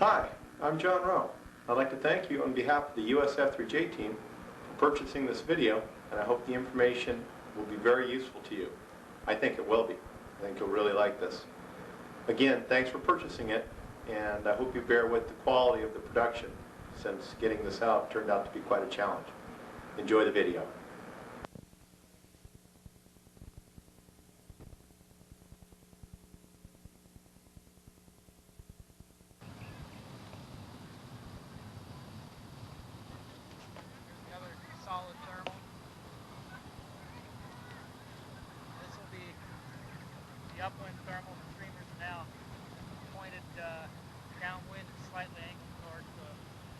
Hi, I'm John Rowe. I'd like to thank you on behalf of the USF3J team for purchasing this video, and I hope the information will be very useful to you. I think it will be. I think you'll really like this. Again, thanks for purchasing it, and I hope you bear with the quality of the production, since getting this out turned out to be quite a challenge. Enjoy the video. Solid thermal. This will be the upwind thermal. The streamers are now pointed downwind and slightly angled towards the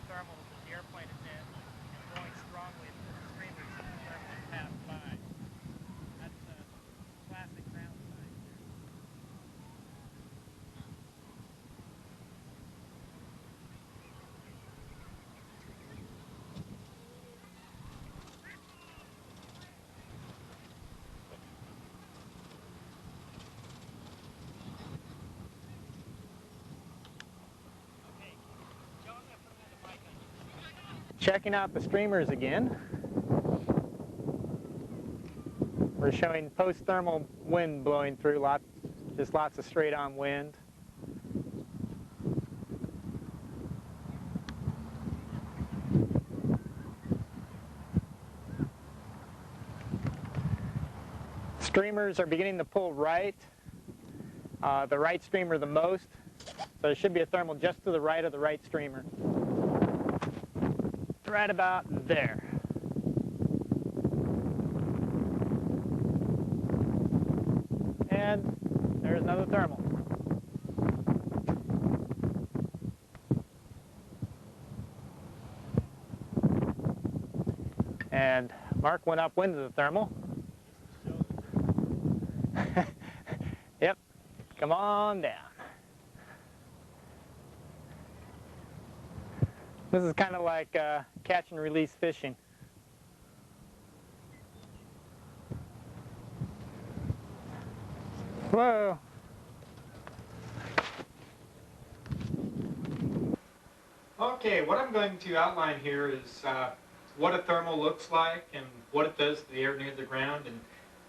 thermal that the airplane is in, and blowing strongly at the streamers as the thermal pass by. That's a classic ground sign. Checking out the streamers again. We're showing post-thermal wind blowing through, just lots of straight-on wind. Streamers are beginning to pull right, the right streamer the most, so there should be a thermal just to the right of the right streamer. Right about there. And there's another thermal. And Mark went upwind of the thermal. Yep, come on down. This is kind of like catch and release fishing. Whoa. Okay, what I'm going to outline here is what a thermal looks like and what it does to the air near the ground, and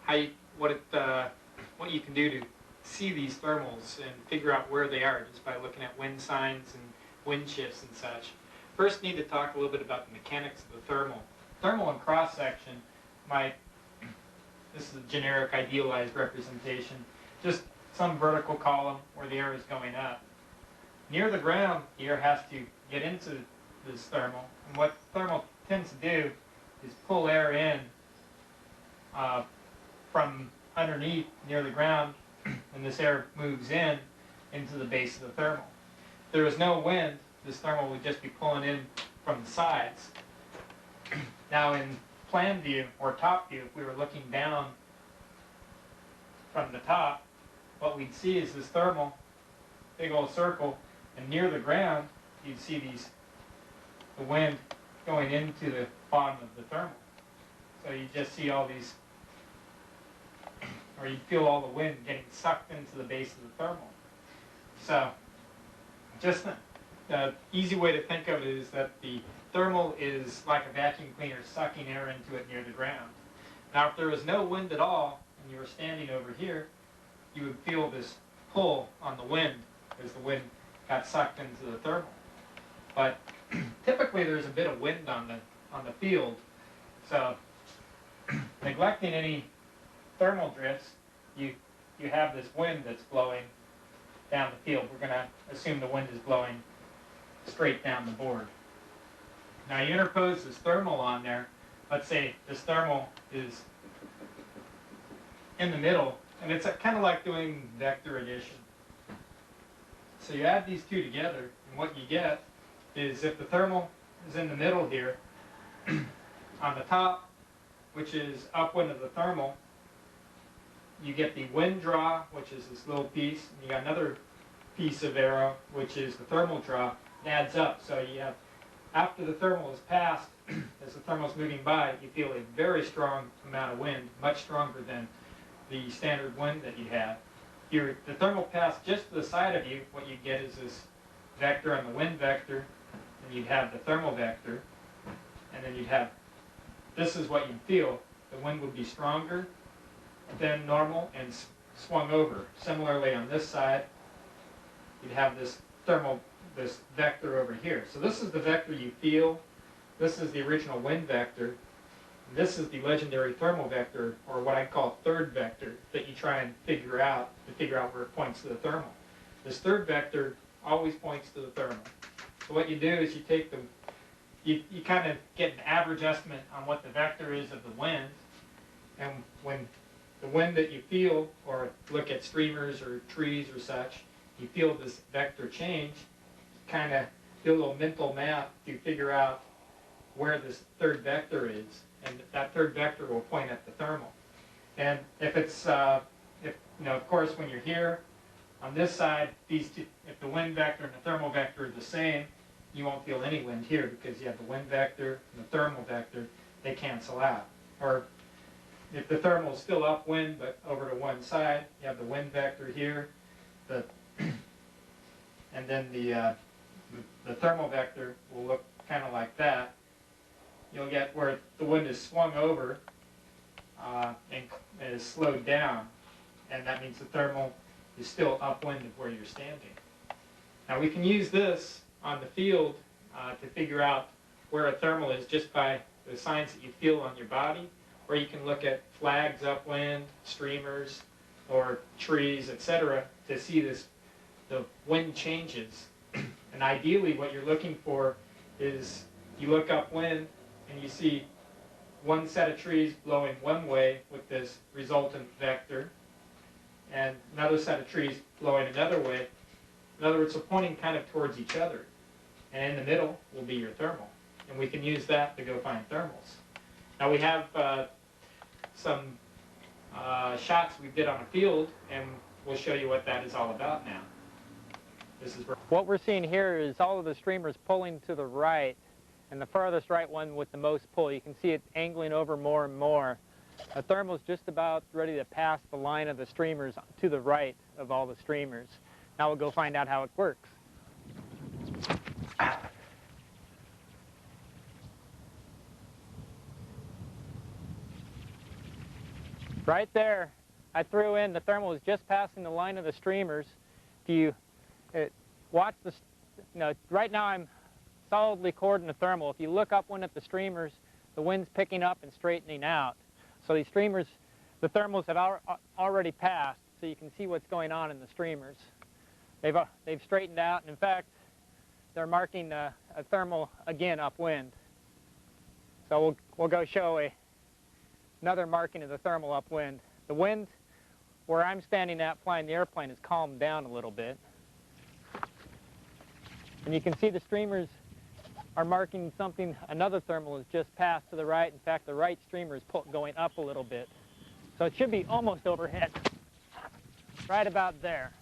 how what you can do to see these thermals and figure out where they are just by looking at wind signs and wind shifts and such. First, need to talk a little bit about the mechanics of the thermal. Thermal in cross-section this is a generic idealized representation, just some vertical column where the air is going up. Near the ground, the air has to get into this thermal, and what thermal tends to do is pull air in from underneath near the ground, and this air moves into the base of the thermal. If there is no wind, this thermal would just be pulling in from the sides. Now in plan view or top view, if we were looking down from the top, what we'd see is this thermal, big old circle, and near the ground you'd see the wind going into the bottom of the thermal. So you just see all these, or you feel all the wind getting sucked into the base of the thermal. So just the easy way to think of it is that the thermal is like a vacuum cleaner sucking air into it near the ground. Now if there was no wind at all and you were standing over here, you would feel this pull on the wind as the wind got sucked into the thermal. But typically there's a bit of wind on the field, so neglecting any thermal drifts, you have this wind that's blowing down the field. We're going to assume the wind is blowing straight down the board. Now you interpose this thermal on there. Let's say this thermal is in the middle, and it's kind of like doing vector addition. So you add these two together, and what you get is, if the thermal is in the middle here, on the top, which is upwind of the thermal, you get the wind draw, which is this little piece, and you got another piece of arrow, which is the thermal draw. It adds up. So you have, after the thermal is passed, as the thermal is moving by, you feel a very strong amount of wind, much stronger than the standard wind that you have. The thermal passed just to the side of you, what you get is this vector on the wind vector, and you'd have the thermal vector, and then you'd have, this is what you'd feel. The wind would be stronger than normal and swung over. Similarly on this side, you'd have this this vector over here. So this is the vector you feel. This is the original wind vector. And this is the legendary thermal vector, or what I call third vector, that you try and figure out where it points to the thermal. This third vector always points to the thermal. So what you do is you take you kind of get an average estimate on what the vector is of the wind, and when the wind that you feel, or look at streamers or trees or such, you feel this vector change, kind of do a little mental map to figure out where this third vector is, and that third vector will point at the thermal. And if it's, of course, when you're here, on this side, these two, if the wind vector and the thermal vector are the same, you won't feel any wind here because you have the wind vector and the thermal vector, they cancel out. Or if the thermal is still upwind but over to one side, you have the wind vector here, and then the thermal vector will look kind of like that. You'll get where the wind is swung over and is slowed down, and that means the thermal is still upwind of where you're standing. Now we can use this on the field to figure out where a thermal is just by the signs that you feel on your body, or you can look at flags upwind, streamers, or trees, etc., to see the wind changes. And ideally what you're looking for is you look upwind and you see one set of trees blowing one way with this resultant vector, and another set of trees blowing another way. In other words, they're pointing kind of towards each other. And in the middle will be your thermal. And we can use that to go find thermals. Now we have some shots we did on a field, and we'll show you what that is all about now. This is What we're seeing here is all of the streamers pulling to the right, and the farthest right one with the most pull. You can see it angling over more and more. The thermal is just about ready to pass the line of the streamers to the right of all the streamers. Now we'll go find out how it works. Right there, I threw in, the thermal is just passing the line of the streamers. If you watch right now I'm solidly cording the thermal. If you look upwind at the streamers, the wind's picking up and straightening out. So these streamers, the thermals have already passed, so you can see what's going on in the streamers. They've straightened out, and in fact, they're marking a thermal again upwind. So we'll go show another marking of the thermal upwind. The wind where I'm standing at flying the airplane has calmed down a little bit. And you can see the streamers are marking something, another thermal has just passed to the right. In fact, the right streamer is going up a little bit. So it should be almost overhead, right about there.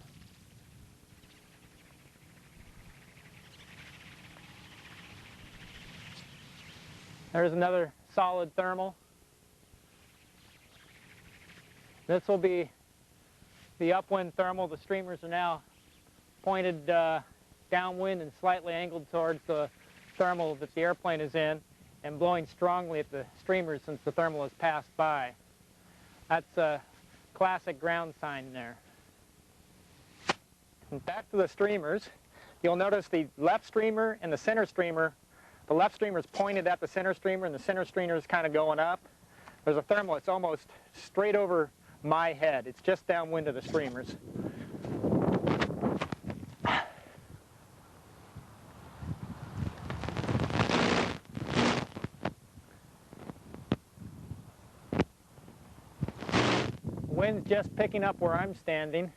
There's another solid thermal. This will be the upwind thermal. The streamers are now pointed downwind and slightly angled towards the thermal that the airplane is in, and blowing strongly at the streamers since the thermal has passed by. That's a classic ground sign there. And back to the streamers, you'll notice the left streamer and the center streamer. The left streamer is pointed at the center streamer, and the center streamer is kind of going up. There's a thermal that's almost straight over my head. It's just downwind of the streamers. The wind's just picking up where I'm standing.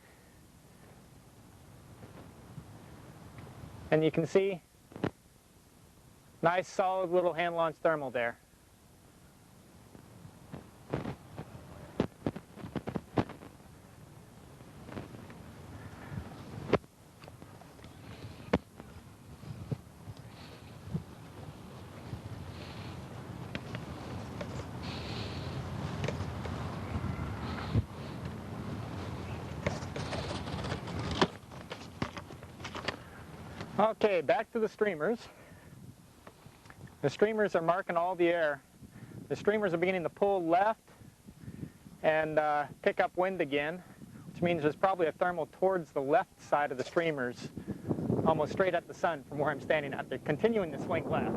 And you can see nice solid little hand-launched thermal there. Okay, back to the streamers. The streamers are marking all the air. The streamers are beginning to pull left and pick up wind again, which means there's probably a thermal towards the left side of the streamers, almost straight at the sun from where I'm standing at. They're continuing to swing left.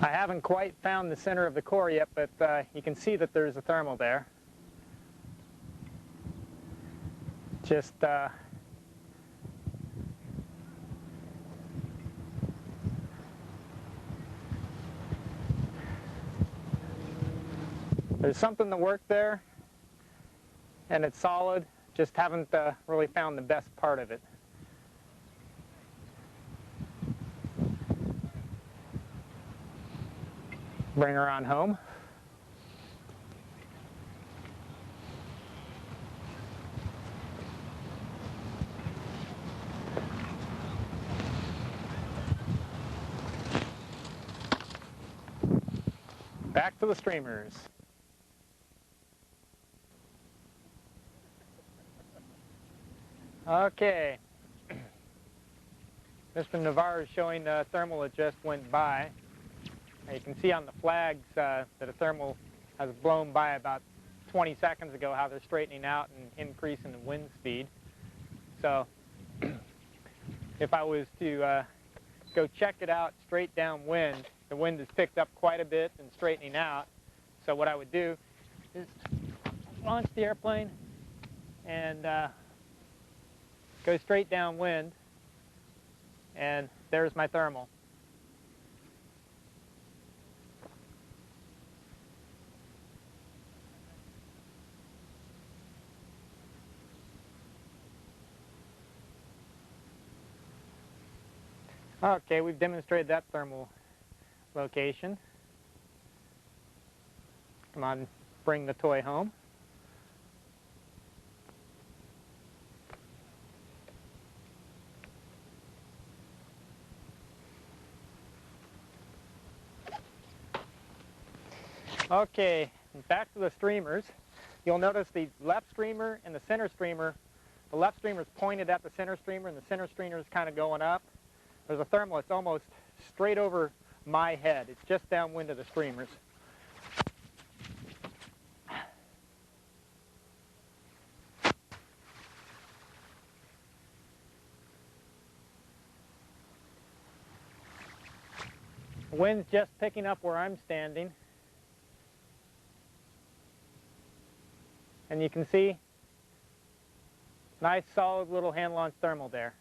I haven't quite found the center of the core yet, but you can see that there's a thermal there. Just there's something to work there, and it's solid. Just haven't really found the best part of it. Bring her on home. Back to the streamers. Okay. Mr. Navarro is showing a thermal that just went by. You can see on the flags that a thermal has blown by about 20 seconds ago, how they're straightening out and increasing the wind speed. So if I was to go check it out straight downwind, the wind has picked up quite a bit and straightening out. So what I would do is launch the airplane and go straight downwind, and there's my thermal. Okay, we've demonstrated that thermal location. Come on, bring the toy home. Okay, back to the streamers. You'll notice the left streamer and the center streamer. The left streamer is pointed at the center streamer, and the center streamer is kind of going up. There's a thermal that's almost straight over my head. It's just downwind of the streamers. The wind's just picking up where I'm standing. And you can see nice solid little hand-launched thermal there.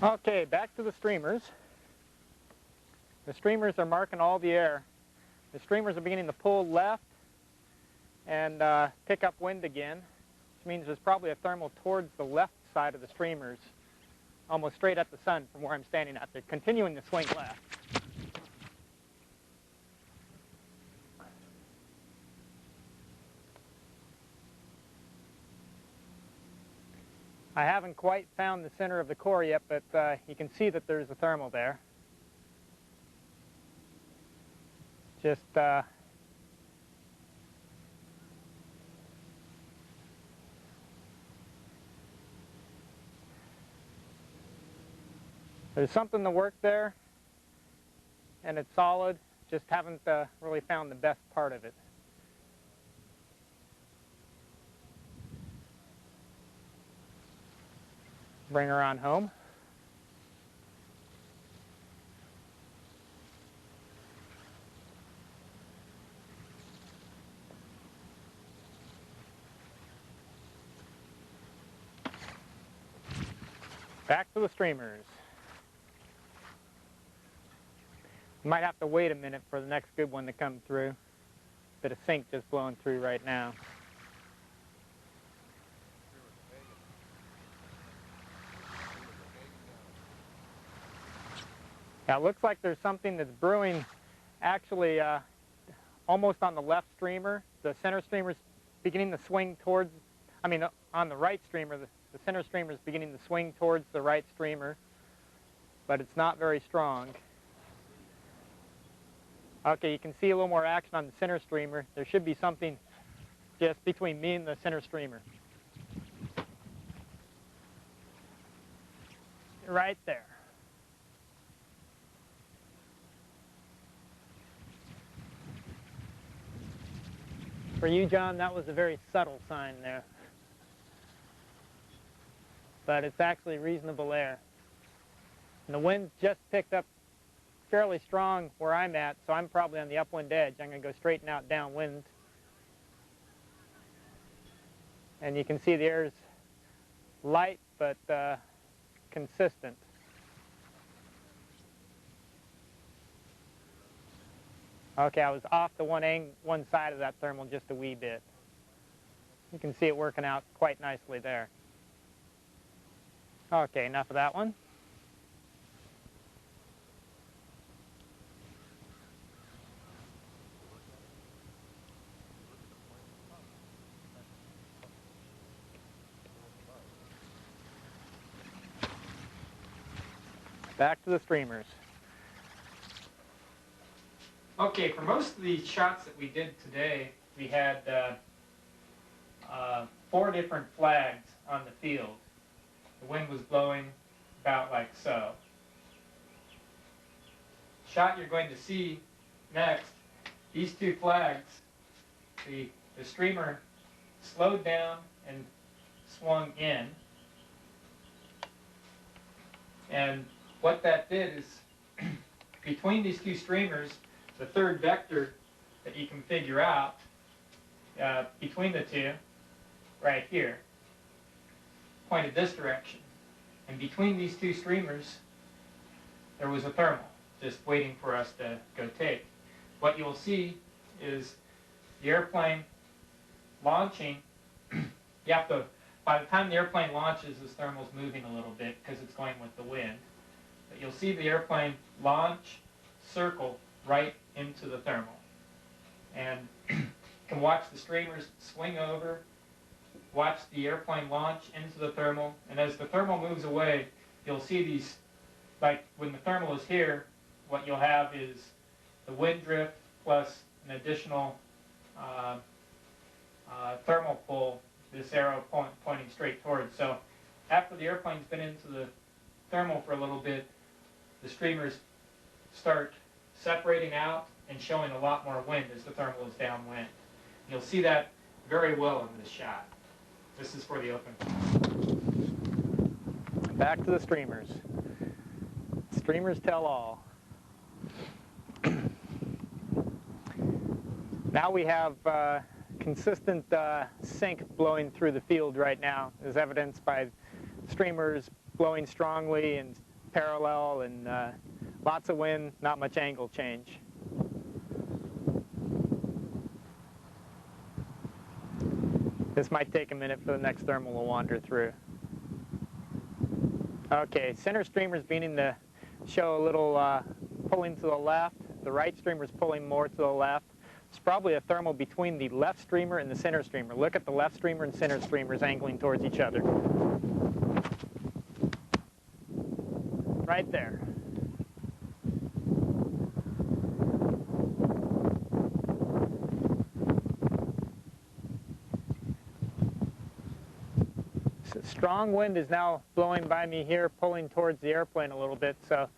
Okay, back to the streamers. The streamers are marking all the air. The streamers are beginning to pull left and pick up wind again, which means there's probably a thermal towards the left side of the streamers, almost straight at the sun from where I'm standing at. They're continuing to swing left. I haven't quite found the center of the core yet, but you can see that there's a thermal there. Just there's something to work there, and it's solid. Just haven't really found the best part of it. Bring her on home. Back to the streamers. Might have to wait a minute for the next good one to come through. Bit of sink just blowing through right now. Now it looks like there's something that's brewing actually almost on the left streamer. The center streamer's beginning to swing towards, on the right streamer, the center streamer is beginning to swing towards the right streamer, but it's not very strong. Okay, you can see a little more action on the center streamer. There should be something just between me and the center streamer. Right there. For you, John, that was a very subtle sign there. But it's actually reasonable air. And the wind just picked up fairly strong where I'm at, so I'm probably on the upwind edge. I'm going to go straighten out downwind. And you can see the air is light but consistent. Okay, I was off to one side of that thermal just a wee bit. You can see it working out quite nicely there. Okay, enough of that one. Back to the streamers. Okay, for most of the shots that we did today, we had 4 different flags on the field. The wind was blowing about like so. Shot you're going to see next, these 2 flags, the streamer slowed down and swung in. And what that did is, between these 2 streamers, the third vector that you can figure out between the 2, right here, pointed this direction. And between these 2 streamers, there was a thermal just waiting for us to go take. What you'll see is the airplane launching. You have to, by the time the airplane launches, this thermal's moving a little bit because it's going with the wind. But you'll see the airplane launch, circle right into the thermal. And you can watch the streamers swing over, watch the airplane launch into the thermal, and as the thermal moves away, you'll see these, like when the thermal is here, what you'll have is the wind drift plus an additional thermal pull, this arrow pointing straight towards. So after the airplane's been into the thermal for a little bit, the streamers start separating out and showing a lot more wind as the thermal is downwind. You'll see that very well in this shot. This is for the open. Back to the streamers. Streamers tell all. Now we have consistent sink blowing through the field right now, as evidenced by streamers blowing strongly and parallel, and lots of wind, not much angle change. This might take a minute for the next thermal to wander through. Okay, center streamer's beginning to show a little pulling to the left. The right streamer's pulling more to the left. It's probably a thermal between the left streamer and the center streamer. Look at the left streamer and center streamers angling towards each other. Right there. Strong wind is now blowing by me here, pulling towards the airplane a little bit, so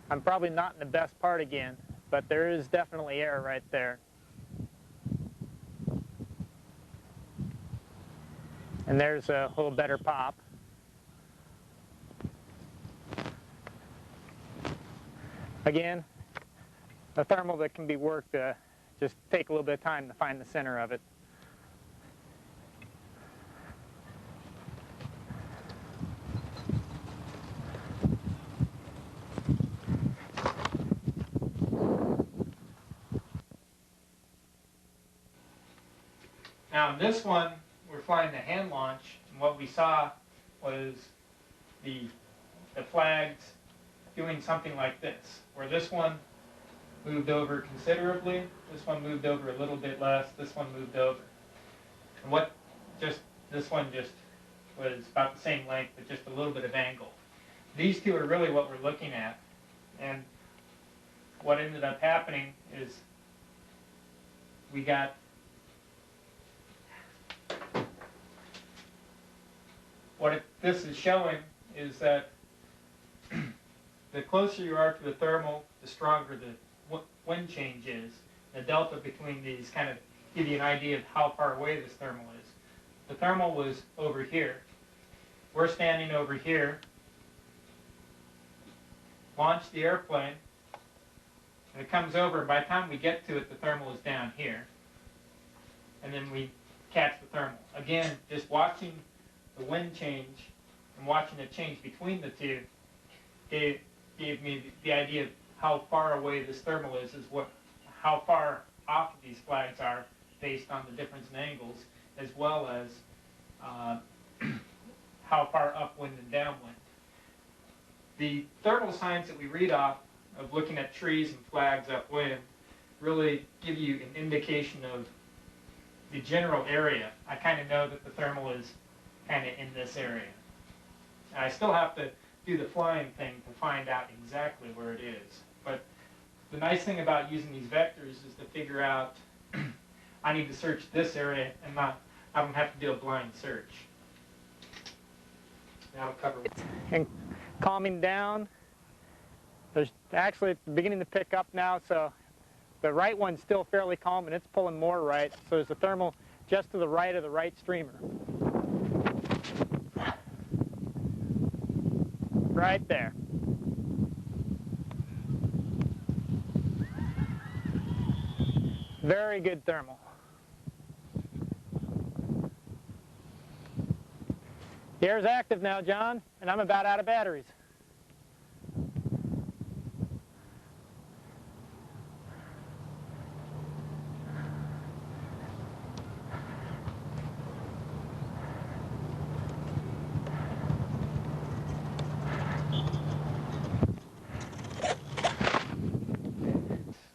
I'm probably not in the best part again, but there is definitely air right there. And there's a little better pop. Again, a thermal that can be worked, just take a little bit of time to find the center of it. Now in this one, we're flying the hand launch, and what we saw was the flags doing something like this, where this one moved over considerably, this one moved over a little bit less, this one moved over. And this one just was about the same length, but just a little bit of angle. These two are really what we're looking at. And what ended up happening is we got this is showing is that the closer you are to the thermal, the stronger the wind change is. The delta between these kind of give you an idea of how far away this thermal is. The thermal was over here. We're standing over here. Launch the airplane, and it comes over. By the time we get to it, the thermal is down here. And then we catch the thermal. Again, just watching the wind change and watching it change between the two gave me the idea of how far away this thermal is how far off these flags are based on the difference in angles, as well as how far upwind and downwind. The thermal signs that we read off of looking at trees and flags upwind really give you an indication of the general area. I kind of know that the thermal is kind of in this area. I still have to do the flying thing to find out exactly where it is. But the nice thing about using these vectors is to figure out I need to search this area and I don't have to do a blind search. That'll cover it. And calming down. There's actually it's beginning to pick up now, so the right one's still fairly calm and it's pulling more right. So there's a thermal just to the right of the right streamer. Right there. Very good thermal. The air's active now, John, and I'm about out of batteries.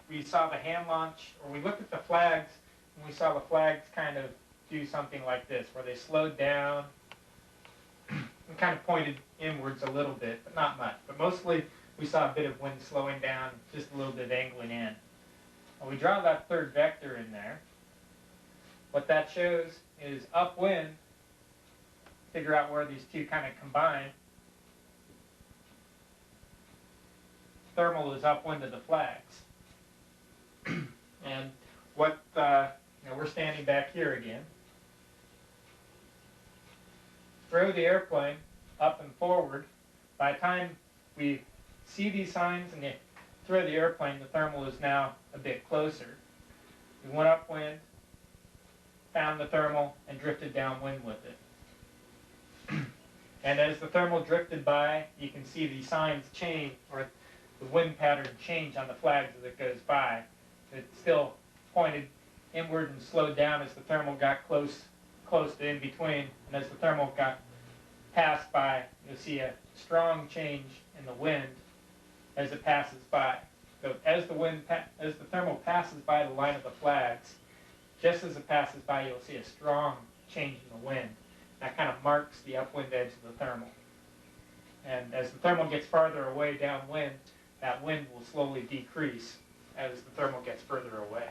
We saw the hand launch, or we looked at the flags, and we saw the flags kind of do something like this, where they slowed down and kind of pointed inwards a little bit, but not much. But mostly we saw a bit of wind slowing down, just a little bit of angling in. When we draw that third vector in there, what that shows is upwind, figure out where these two kind of combine. Thermal is upwind of the flags. And what, we're standing back here again. Throw the airplane up and forward. By the time we see these signs and throw the airplane, the thermal is now a bit closer. We went upwind, found the thermal, and drifted downwind with it. And as the thermal drifted by, you can see the signs change, or the wind pattern change on the flags as it goes by. It still pointed inward and slowed down as the thermal got close to in between, and as the thermal got passed by, you'll see a strong change in the wind as it passes by. So as the thermal passes by the line of the flags, just as it passes by, you'll see a strong change in the wind. That kind of marks the upwind edge of the thermal. And as the thermal gets farther away downwind, that wind will slowly decrease as the thermal gets further away.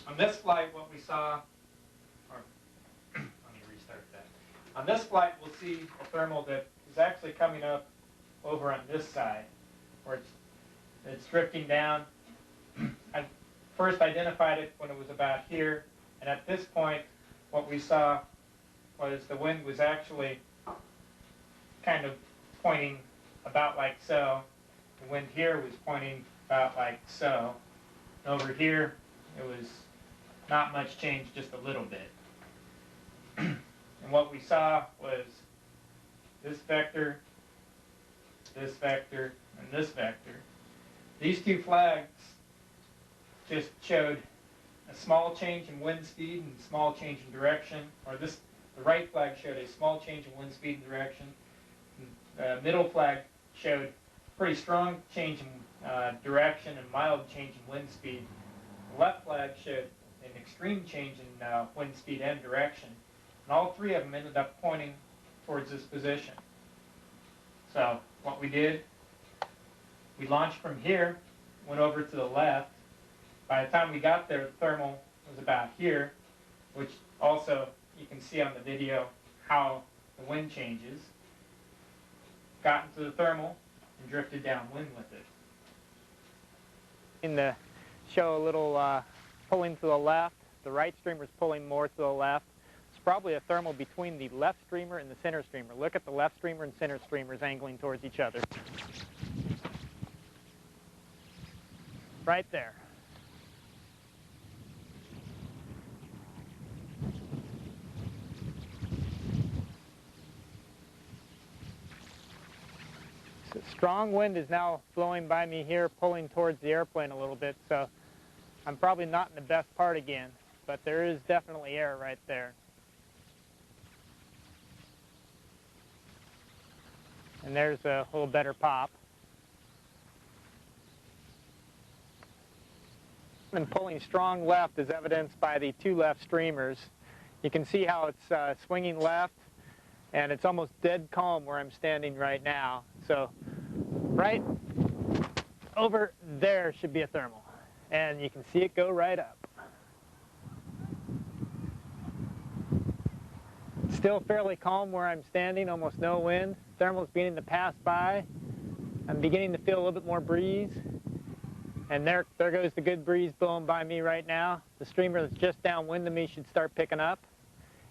On this flight, what we saw, or let me restart that. On this flight, we'll see a thermal that is actually coming up over on this side, where it's drifting down. I first identified it when it was about here, and at this point, what we saw was the wind was actually kind of pointing about like so. The wind here was pointing about like so. Over here, it was not much change, just a little bit. And what we saw was this vector, and this vector. These two flags just showed a small change in wind speed and small change in direction, or the right flag showed a small change in wind speed and direction, The middle flag showed pretty strong change in direction and mild change in wind speed. The left flag showed an extreme change in wind speed and direction. And all three of them ended up pointing towards this position. So what we did, we launched from here, went over to the left. By the time we got there, the thermal was about here, which also you can see on the video how the wind changes. Got into the thermal and drifted downwind with it. In the show a little pulling to the left, the right streamer is pulling more to the left. It's probably a thermal between the left streamer and the center streamer. Look at the left streamer and center streamers angling towards each other. Right there. So strong wind is now blowing by me here, pulling towards the airplane a little bit, so I'm probably not in the best part again, but there is definitely air right there. And there's a little better pop. And pulling strong left is evidenced by the two left streamers. You can see how it's swinging left, and it's almost dead calm where I'm standing right now. So right over there should be a thermal, and you can see it go right up. Still fairly calm where I'm standing, almost no wind. Thermal's beginning to pass by. I'm beginning to feel a little bit more breeze. And there goes the good breeze blowing by me right now. The streamer that's just downwind of me should start picking up.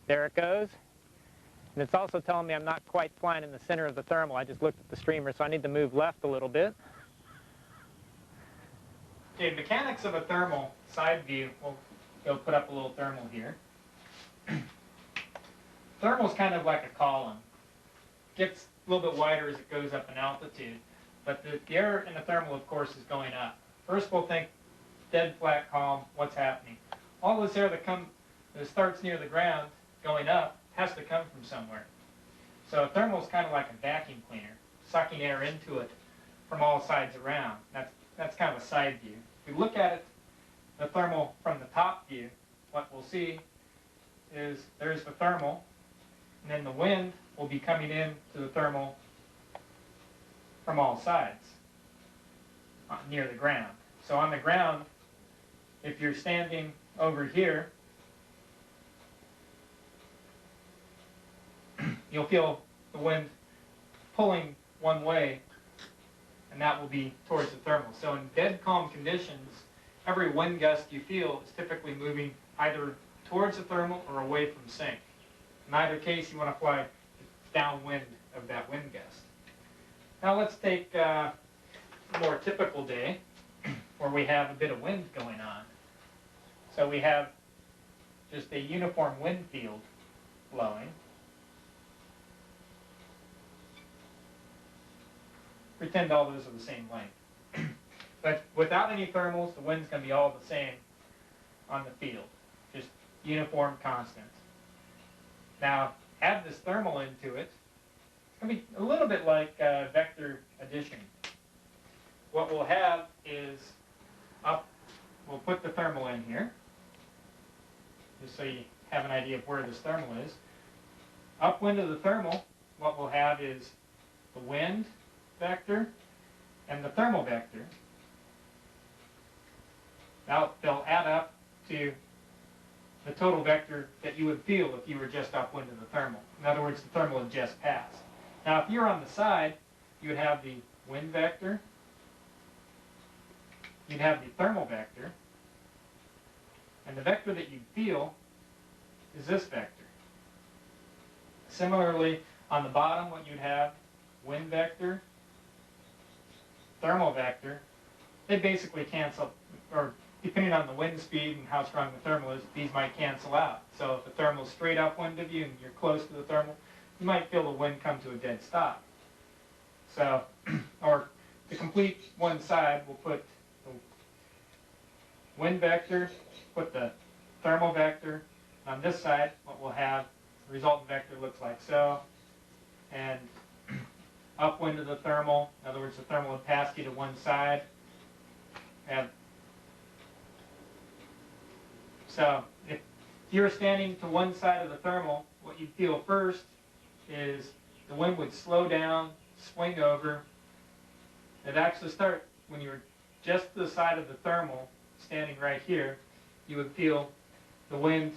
There it goes. And it's also telling me I'm not quite flying in the center of the thermal. I just looked at the streamer, so I need to move left a little bit. Okay, mechanics of a thermal side view. We'll go put up a little thermal here. Thermal's kind of like a column. Gets a little bit wider as it goes up in altitude, but the air in the thermal, of course, is going up. First, we'll think dead flat calm. What's happening? All this air that starts near the ground going up has to come from somewhere. So a thermal is kind of like a vacuum cleaner, sucking air into it from all sides around. That's kind of a side view. If we look at it, the thermal from the top view, what we'll see is there's the thermal, and then the wind will be coming in to the thermal from all sides near the ground. So on the ground, if you're standing over here, you'll feel the wind pulling one way, and that will be towards the thermal. So in dead calm conditions, every wind gust you feel is typically moving either towards the thermal or away from sync. In either case, you want to fly downwind of that wind gust. Now let's take a more typical day where we have a bit of wind going on. So we have just a uniform wind field blowing. Pretend all those are the same length. But without any thermals, the wind's going to be all the same on the field. Just uniform, constant. Now, add this thermal into it. It's going to be a little bit like vector addition. What we'll have is we'll put the thermal in here, just so you have an idea of where this thermal is. Upwind of the thermal, what we'll have is the wind vector and the thermal vector. Now they'll add up to the total vector that you would feel if you were just upwind of the thermal. In other words, the thermal had just passed. Now if you're on the side, you would have the wind vector, you'd have the thermal vector, and the vector that you'd feel is this vector. Similarly, on the bottom, what you'd have, wind vector, thermal vector, they basically cancel, or depending on the wind speed and how strong the thermal is, these might cancel out. So if the thermal is straight upwind of you and you're close to the thermal, you might feel the wind come to a dead stop. So, or to complete one side, we'll put the wind vector, put the thermal vector. On this side, what we'll have, the resultant vector looks like so. And upwind of the thermal. In other words, the thermal would pass you to one side. So if you're standing to one side of the thermal, what you'd feel first is the wind would slow down, swing over. It'd actually start when you were just to the side of the thermal, standing right here. You would feel the wind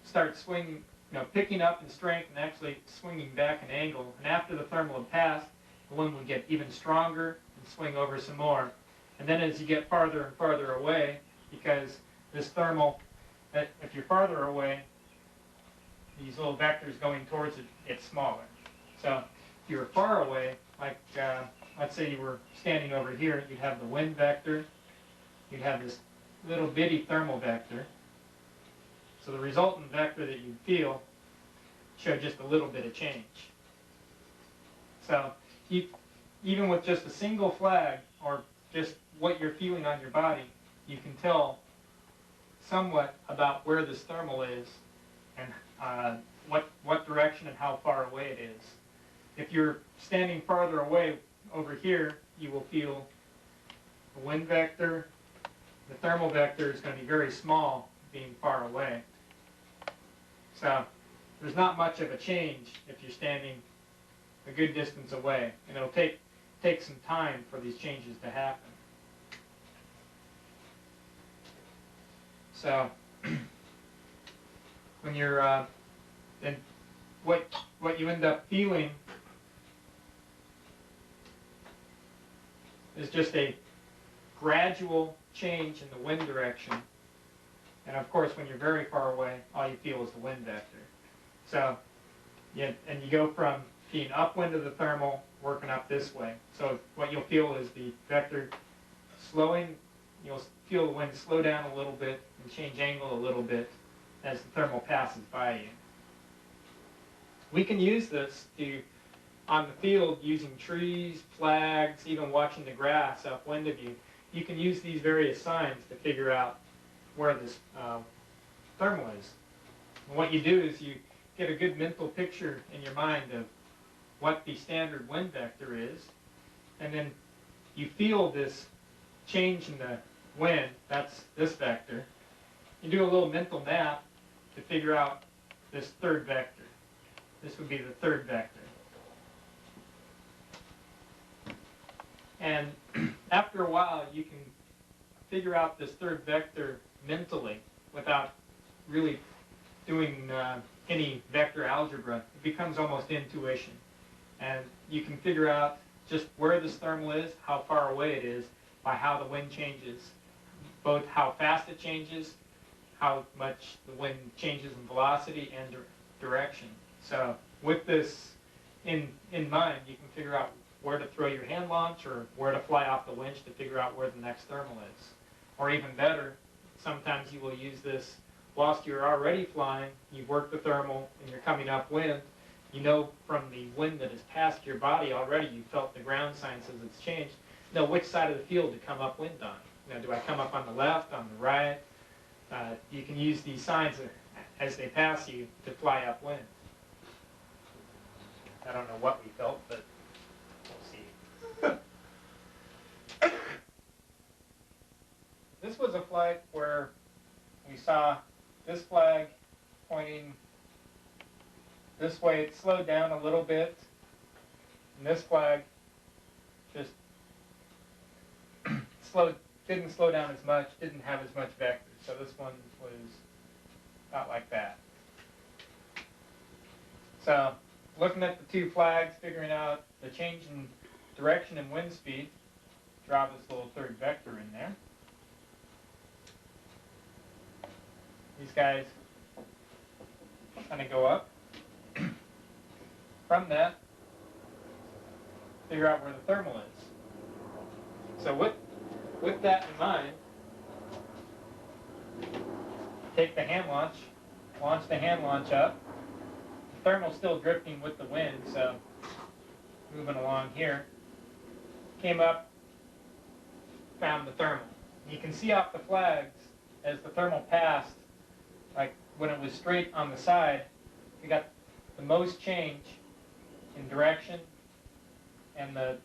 start swinging, picking up in strength and actually swinging back an angle. And after the thermal had passed, the wind would get even stronger and swing over some more. And then as you get farther and farther away, because this thermal, if you're farther away, these little vectors going towards it get smaller. So if you were far away, like let's say you were standing over here, you'd have the wind vector, you'd have this little bitty thermal vector. So the resultant vector that you'd feel showed just a little bit of change. So even with just a single flag, or just what you're feeling on your body, you can tell somewhat about where this thermal is and what direction and how far away it is. If you're standing farther away over here, you will feel the wind vector. The thermal vector is going to be very small, being far away. So there's not much of a change if you're standing a good distance away, and it'll take some time for these changes to happen. So when you're then what you end up feeling is just a gradual change in the wind direction. And of course, when you're very far away, all you feel is the wind vector. So, and you go from being upwind of the thermal, working up this way. So what you'll feel is the vector slowing. You'll feel the wind slow down a little bit and change angle a little bit as the thermal passes by you. We can use this on the field using trees, flags, even watching the grass upwind of you. You can use these various signs to figure out where this thermal is. And what you do is you get a good mental picture in your mind of what the standard wind vector is, and then you feel this change in the wind, that's this vector. You do a little mental map to figure out this third vector. This would be the third vector. And after a while, you can figure out this third vector mentally without really doing any vector algebra. It becomes almost intuition. And you can figure out just where this thermal is, how far away it is, by how the wind changes. Both how fast it changes, how much the wind changes in velocity and direction. So with this in mind, you can figure out where to throw your hand launch or where to fly off the winch to figure out where the next thermal is. Or even better, sometimes you will use this whilst you're already flying, you've worked the thermal and you're coming upwind. You know from the wind that has passed your body already, you felt the ground signs as it's changed. Know which side of the field to come upwind on. Do I come up on the left, on the right? You can use these signs as they pass you to fly upwind. I don't know what we felt, but we'll see. This was a flight where we saw this flag pointing this way. It slowed down a little bit, and this flag just didn't slow down as much, didn't have as much vector. So this one was about like that. So looking at the two flags, figuring out the change in direction and wind speed, draw this little third vector in there. These guys kind of go up. From that, figure out where the thermal is. So with that in mind, take the hand launch the hand launch up. The thermal's still drifting with the wind, so moving along here. Came up, found the thermal. You can see off the flags as the thermal passed, like when it was straight on the side, we got the most change in direction and the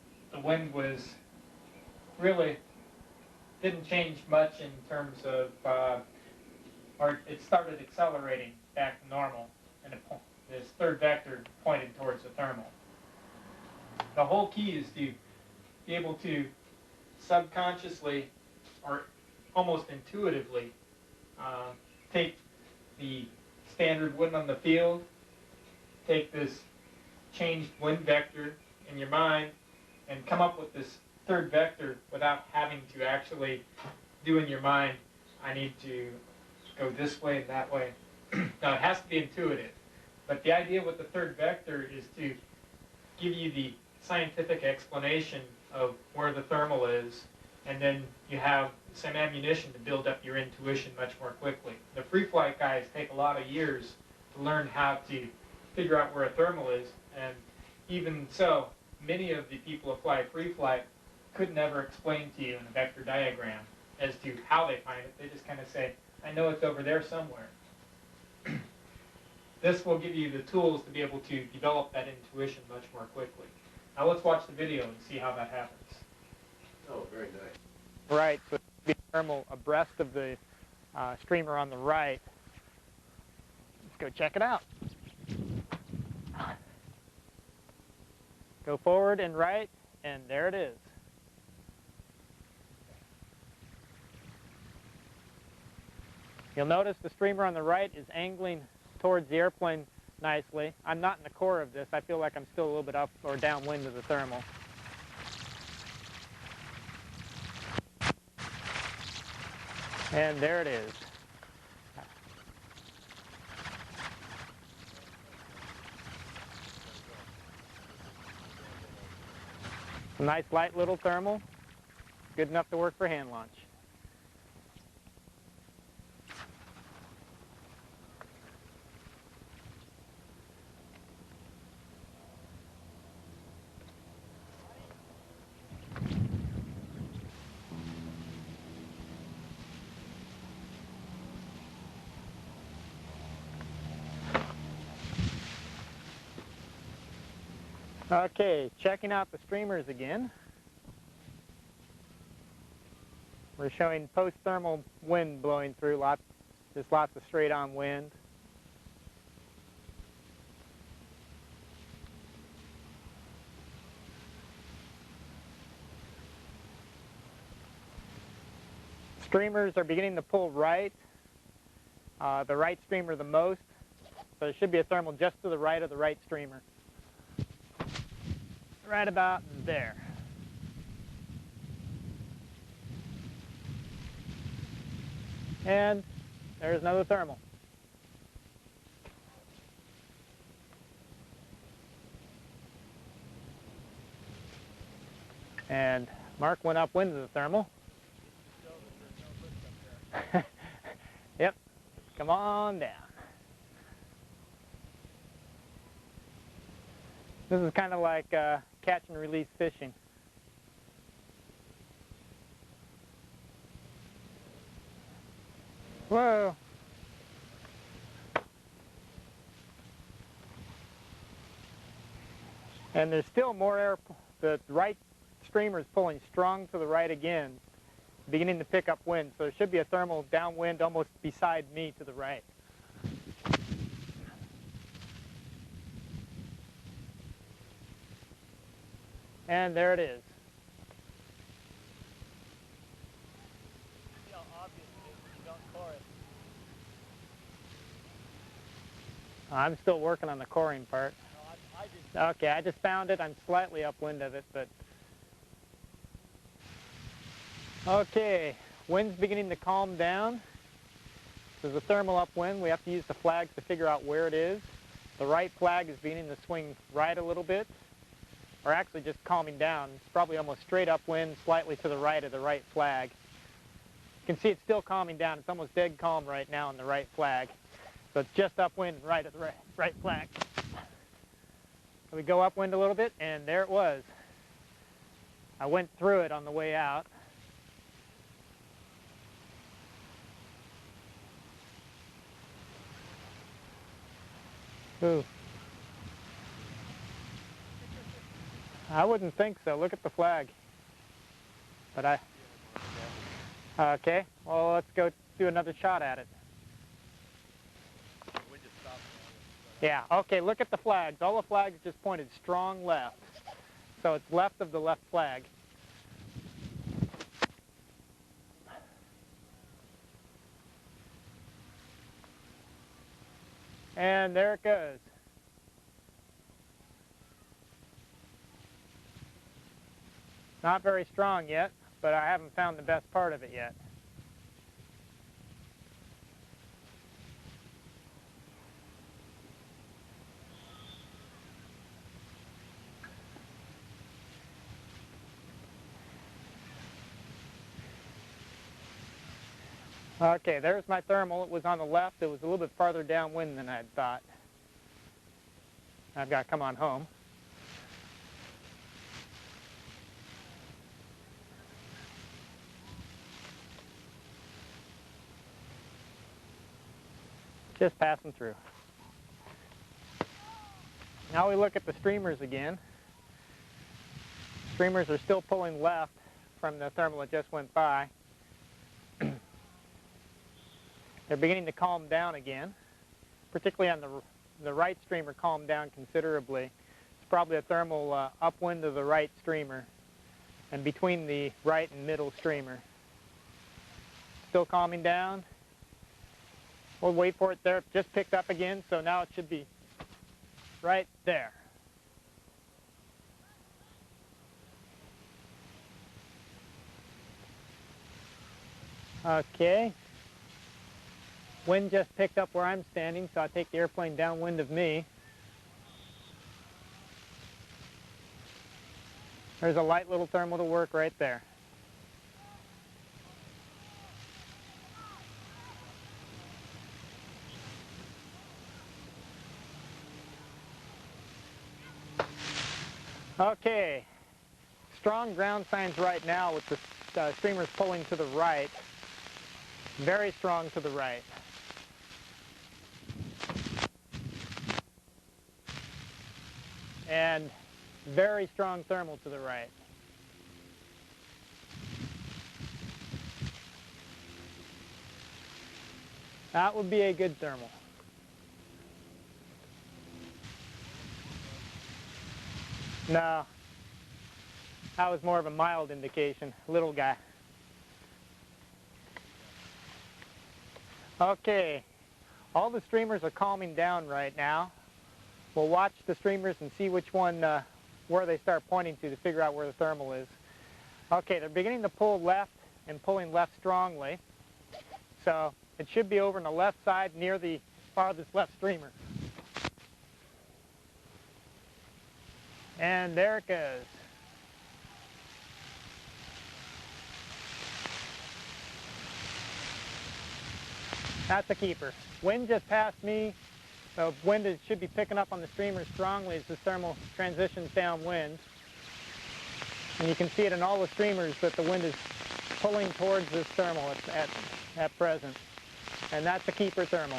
wind was really didn't change much in terms of, or it started accelerating back to normal, and this third vector pointed towards the thermal. The whole key is to be able to subconsciously or almost intuitively take the standard wind on the field, take this changed wind vector in your mind, and come up with this third vector without having to actually do in your mind, I need to go this way and that way. Now it has to be intuitive, but the idea with the third vector is to give you the scientific explanation of where the thermal is, and then you have some ammunition to build up your intuition much more quickly. The free flight guys take a lot of years to learn how to figure out where a thermal is, and even so, many of the people who fly free flight could never explain to you in a vector diagram as to how they find it. They just kind of say, I know it's over there somewhere. This will give you the tools to be able to develop that intuition much more quickly. Now let's watch the video and see how that happens. Oh, very nice. Right, so the thermal abreast of the streamer on the right. Let's go check it out. Go forward and right, and there it is. You'll notice the streamer on the right is angling towards the airplane nicely. I'm not in the core of this. I feel like I'm still a little bit up or downwind of the thermal. And there it is. A nice light little thermal, good enough to work for hand launch. Okay, checking out the streamers again. We're showing post-thermal wind blowing through, just lots of straight-on wind. Streamers are beginning to pull right, the right streamer the most, so there should be a thermal just to the right of the right streamer. Right about there. And there's another thermal. And Mark went upwind of the thermal. Yep, come on down. This is kind of like catch and release fishing. Whoa. And there's still more air. The right streamer is pulling strong to the right again, beginning to pick up wind. So there should be a thermal downwind almost beside me to the right. And there it is. See how obvious it is when you don't core it. I'm still working on the coring part. No, I just... Okay, I just found it. I'm slightly upwind of it, but... Okay, wind's beginning to calm down. There's a thermal upwind. We have to use the flags to figure out where it is. The right flag is beginning to swing right a little bit, or actually just calming down. It's probably almost straight upwind, slightly to the right of the right flag. You can see it's still calming down. It's almost dead calm right now on the right flag. So it's just upwind right of the right flag. So we go upwind a little bit, and there it was. I went through it on the way out. Ooh. I wouldn't think so. Look at the flag. But okay, well, let's go do another shot at it. Yeah, okay, look at the flags. All the flags just pointed strong left. So it's left of the left flag. And there it goes. Not very strong yet, but I haven't found the best part of it yet. Okay, there's my thermal. It was on the left. It was a little bit farther downwind than I'd thought. I've got to come on home. Just passing through. Now we look at the streamers again. Streamers are still pulling left from the thermal that just went by. They're beginning to calm down again, particularly on the right streamer calmed down considerably. It's probably a thermal upwind of the right streamer and between the right and middle streamer. Still calming down. We'll wait for it there. It just picked up again, so now it should be right there. Okay. Wind just picked up where I'm standing, so I take the airplane downwind of me. There's a light little thermal to work right there. Okay, strong ground signs right now with the streamers pulling to the right. Very strong to the right. And very strong thermal to the right. That would be a good thermal. No, that was more of a mild indication, little guy. Okay, all the streamers are calming down right now. We'll watch the streamers and see which one, where they start pointing to figure out where the thermal is. Okay, they're beginning to pull left and pulling left strongly. So it should be over on the left side near the farthest left streamer. And there it goes. That's a keeper. Wind just passed me. So wind should be picking up on the streamer strongly as the thermal transitions downwind. And you can see it in all the streamers that the wind is pulling towards this thermal at present. And that's a keeper thermal.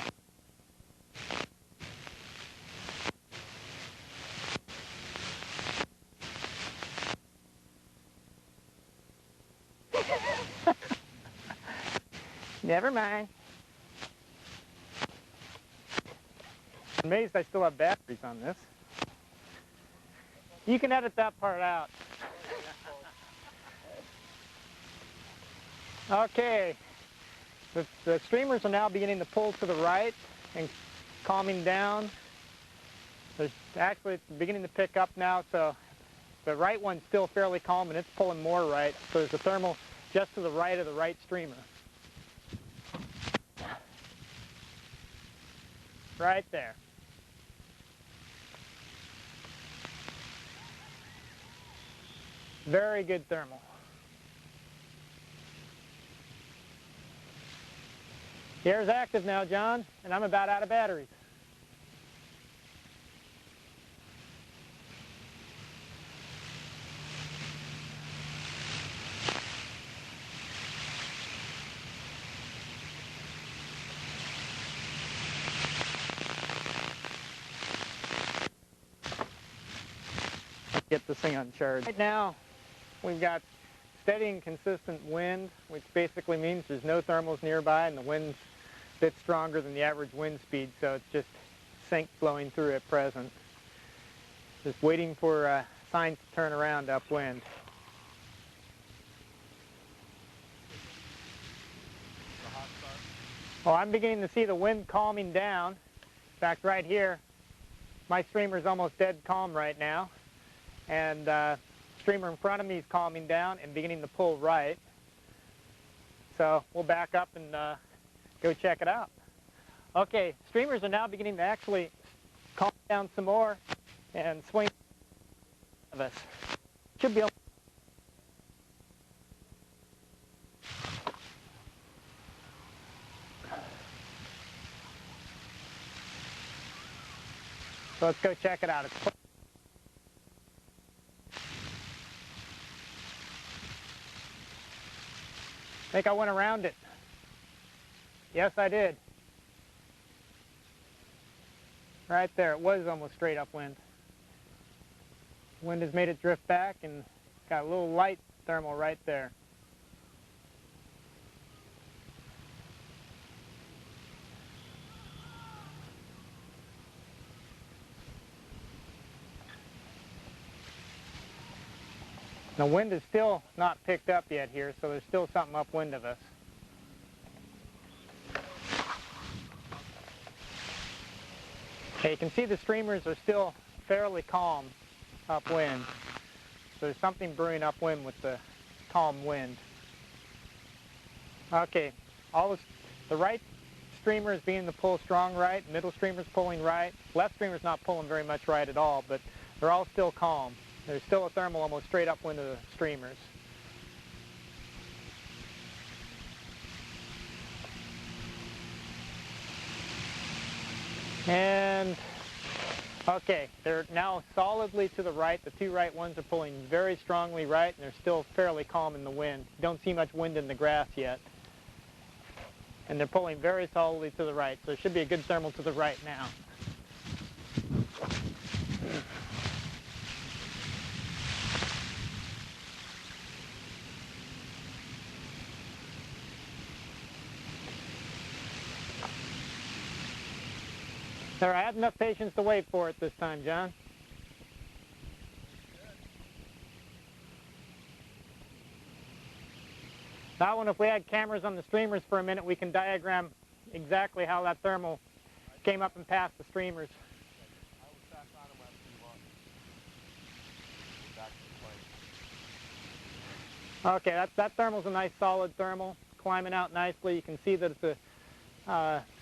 Never mind. I'm amazed I still have batteries on this. You can edit that part out. Okay, the streamers are now beginning to pull to the right and calming down. Actually, it's beginning to pick up now, so the right one's still fairly calm and it's pulling more right. So there's a thermal just to the right of the right streamer. Right there. Very good thermal. The air's active now, John, and I'm about out of batteries. get this thing uncharged. Right now, we've got steady and consistent wind, which basically means there's no thermals nearby and the wind's a bit stronger than the average wind speed, so it's just sink blowing through at present. Just waiting for signs to turn around upwind. Well, I'm beginning to see the wind calming down. In fact, right here, my streamer's almost dead calm right now. And streamer in front of me is calming down and beginning to pull right. So we'll back up and go check it out. Okay, streamers are now beginning to actually calm down some more and swing of us. Should be able. So let's go check it out. I think I went around it. Yes, I did. Right there, it was almost straight upwind. Wind has made it drift back and got a little light thermal right there. The wind is still not picked up yet here, so there's still something upwind of us. Okay, you can see the streamers are still fairly calm upwind. So there's something brewing upwind with the calm wind. Okay, the right streamer is beginning to pull strong right, middle streamer is pulling right, left streamer is not pulling very much right at all, but they're all still calm. There's still a thermal almost straight upwind of the streamers. And, okay, they're now solidly to the right. The two right ones are pulling very strongly right, and they're still fairly calm in the wind. You don't see much wind in the grass yet. And they're pulling very solidly to the right, so there should be a good thermal to the right now. There, I had enough patience to wait for it this time, John. That one, if we had cameras on the streamers for a minute, we can diagram exactly how that thermal came up and passed the streamers. Okay, that thermal's a nice solid thermal, climbing out nicely. You can see that it's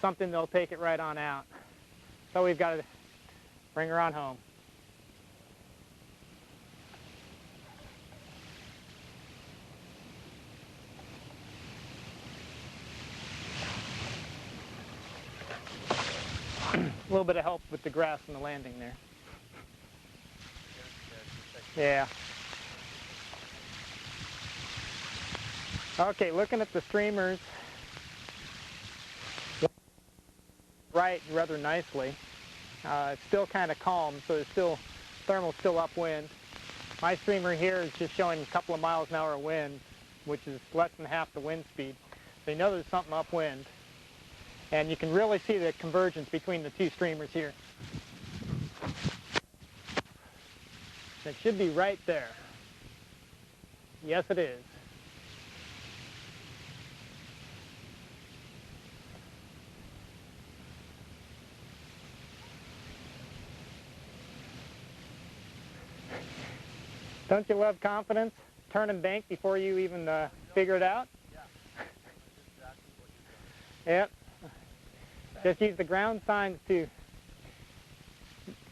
something that'll take it right on out. So we've got to bring her on home. A little bit of help with the grass and the landing there. Yeah. Okay, looking at the streamers, right rather nicely. It's still kind of calm, so there's still thermal still upwind. My streamer here is just showing a couple of miles an hour wind, which is less than half the wind speed. So you know there's something upwind. And you can really see the convergence between the two streamers here. It should be right there. Yes, it is. Don't you love confidence? Turn and bank before you even figure it out? Yeah. That's exactly what you're doing. Yep. Just use the ground signs to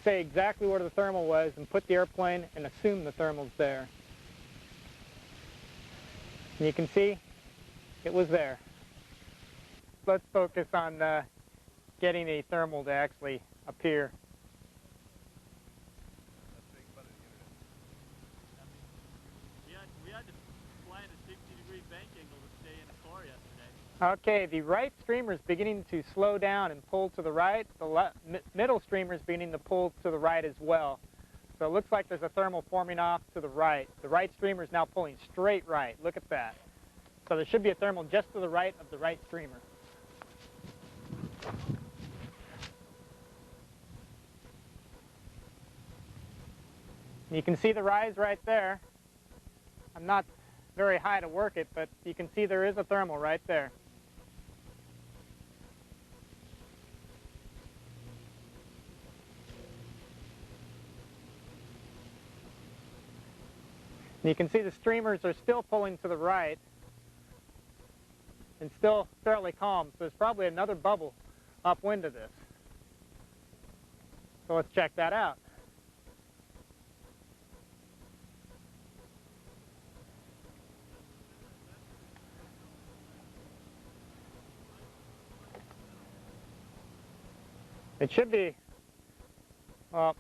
say exactly where the thermal was and put the airplane and assume the thermal's there. And you can see it was there. Let's focus on getting a thermal to actually appear. We had to fly at a 60-degree bank angle to stay in a core yesterday. Okay, the right streamer is beginning to slow down and pull to the right. The middle streamer is beginning to pull to the right as well. So it looks like there's a thermal forming off to the right. The right streamer is now pulling straight right. Look at that. So there should be a thermal just to the right of the right streamer. You can see the rise right there. I'm not very high to work it, but you can see there is a thermal right there. And you can see the streamers are still pulling to the right and still fairly calm, so there's probably another bubble upwind of this. So let's check that out. It should be, well,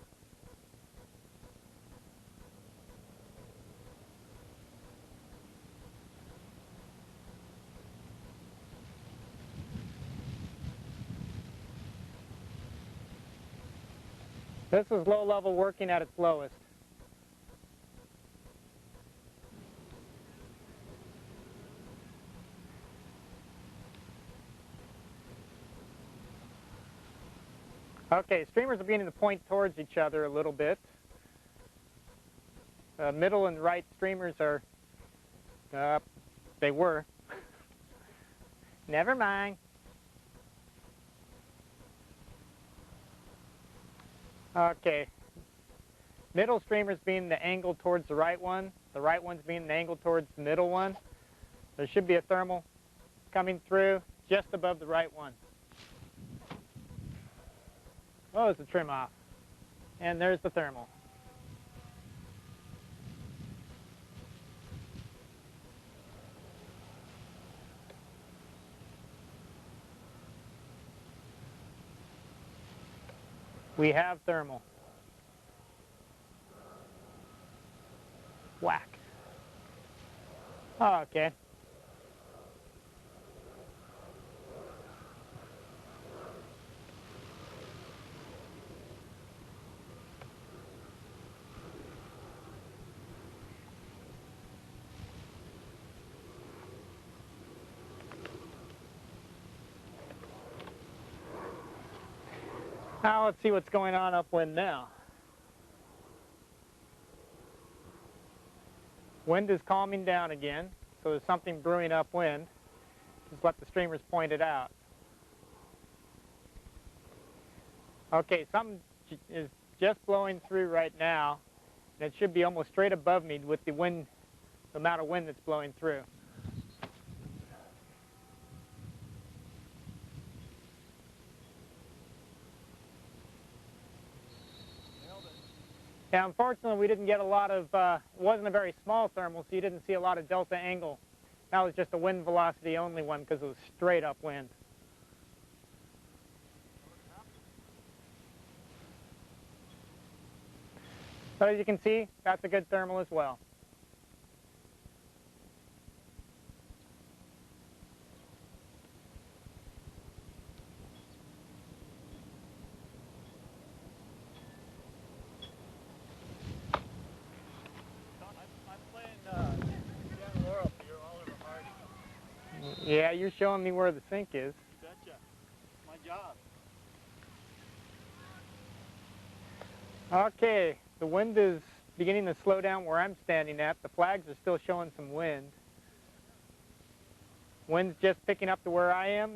this is low level working at its lowest. Okay, streamers are beginning to point towards each other a little bit. Middle and right streamers are, they were. Never mind. Okay. Middle streamer's being the angle towards the right one one's being the angle towards the middle one. There should be a thermal coming through just above the right one. Oh, there's the trim off. And there's the thermal. We have thermal. Whack. Oh, okay. Now let's see what's going on upwind now. Wind is calming down again, so there's something brewing upwind. Just let the streamers point it out. Okay, something is just blowing through right now, and it should be almost straight above me with the wind, the amount of wind that's blowing through. Yeah, unfortunately, we didn't get a lot of, it wasn't a very small thermal, so you didn't see a lot of delta angle. That was just a wind velocity only one because it was straight upwind. But as you can see, that's a good thermal as well. Yeah, you're showing me where the sink is. You betcha. My job. Okay, the wind is beginning to slow down where I'm standing at. The flags are still showing some wind. Wind's just picking up to where I am.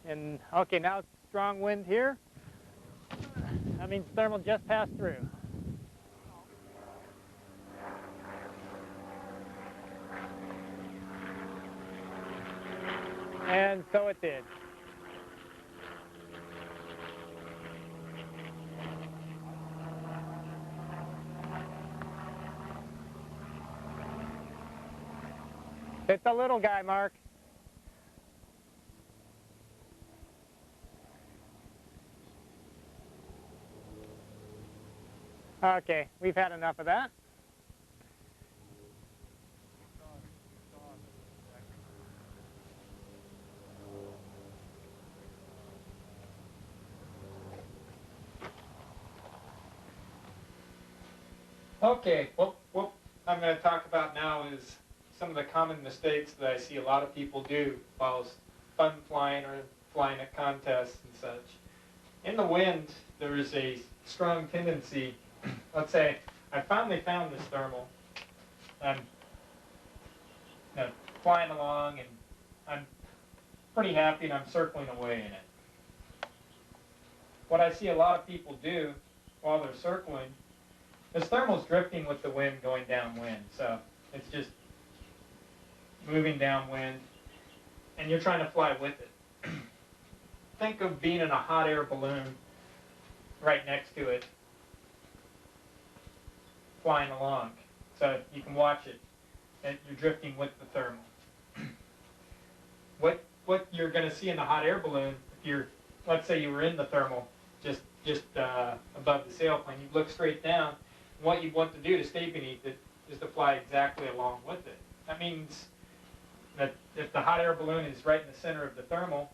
And okay, now it's strong wind here. That means thermal just passed through. And so it did. It's a little guy, Mark. Okay, we've had enough of that. Okay, what I'm going to talk about now is some of the common mistakes that I see a lot of people do while fun flying or flying at contests and such. In the wind, there is a strong tendency, let's say, I finally found this thermal. I'm flying along and I'm pretty happy and I'm circling away in it. What I see a lot of people do while they're circling, this thermal's drifting with the wind going downwind, so it's just moving downwind, and you're trying to fly with it. Think of being in a hot air balloon right next to it, flying along, so you can watch it, and you're drifting with the thermal. What you're going to see in the hot air balloon, if you're, let's say you were in the thermal, just above the sailplane, you look straight down. What you want to do to stay beneath it is to fly exactly along with it. That means that if the hot air balloon is right in the center of the thermal,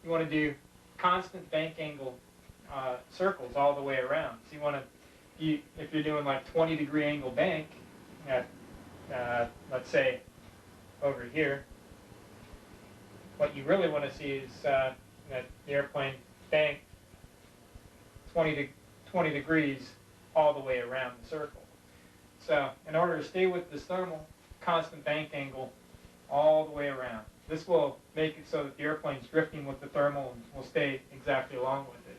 you want to do constant bank angle circles all the way around. So you want to, if you're doing like 20-degree angle bank, let's say over here, what you really want to see is that the airplane bank 20 degrees all the way around the circle. So in order to stay with this thermal, constant bank angle all the way around. This will make it so that the airplane's drifting with the thermal and will stay exactly along with it.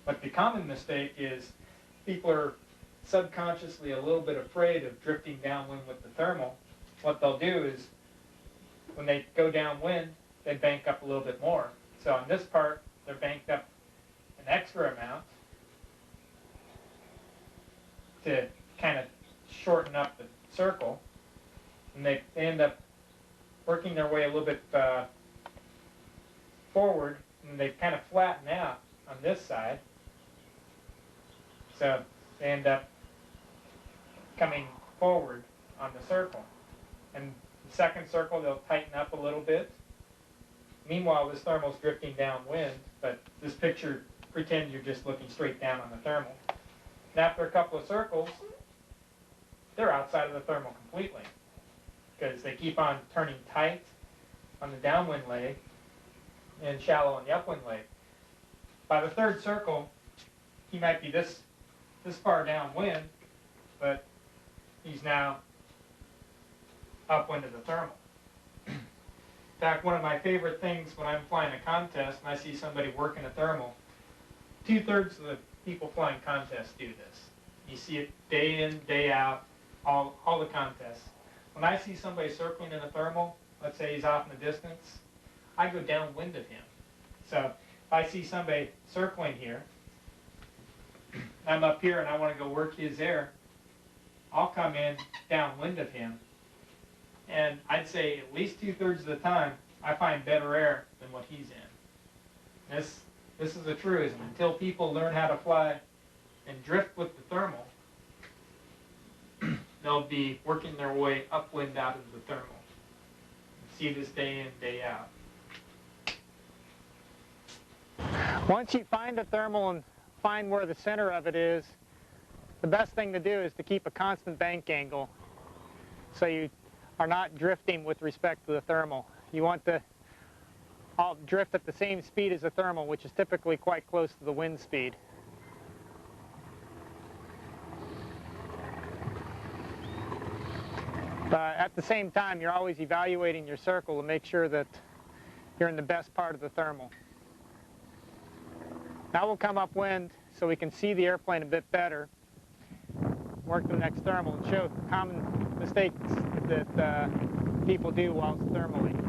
But the common mistake is people are subconsciously a little bit afraid of drifting downwind with the thermal. What they'll do is when they go downwind, they bank up a little bit more. So on this part, they're banked up an extra amount to kind of shorten up the circle, and they end up working their way a little bit forward, and they kind of flatten out on this side, so they end up coming forward on the circle. And the second circle, they'll tighten up a little bit. Meanwhile, this thermal's drifting downwind, but this picture, pretend you're just looking straight down on the thermal. And after a couple of circles, they're outside of the thermal completely, because they keep on turning tight on the downwind leg and shallow on the upwind leg. By the third circle, he might be this far downwind, but he's now upwind of the thermal. In fact, one of my favorite things when I'm flying a contest and I see somebody working a thermal, 2/3 of the people flying contests do this. You see it day in, day out, all the contests. When I see somebody circling in a thermal, let's say he's off in the distance, I go downwind of him. So if I see somebody circling here, I'm up here and I want to go work his air, I'll come in downwind of him, and I'd say at least 2/3 of the time I find better air than what he's in. This is a truism. Until people learn how to fly and drift with the thermal, they'll be working their way upwind out of the thermal. See this day in, day out. Once you find a thermal and find where the center of it is, the best thing to do is to keep a constant bank angle so you are not drifting with respect to the thermal. You want to drift at the same speed as the thermal, which is typically quite close to the wind speed. At the same time, you're always evaluating your circle to make sure that you're in the best part of the thermal. Now we'll come upwind so we can see the airplane a bit better, work the next thermal, and show common mistakes that people do whilst thermaling.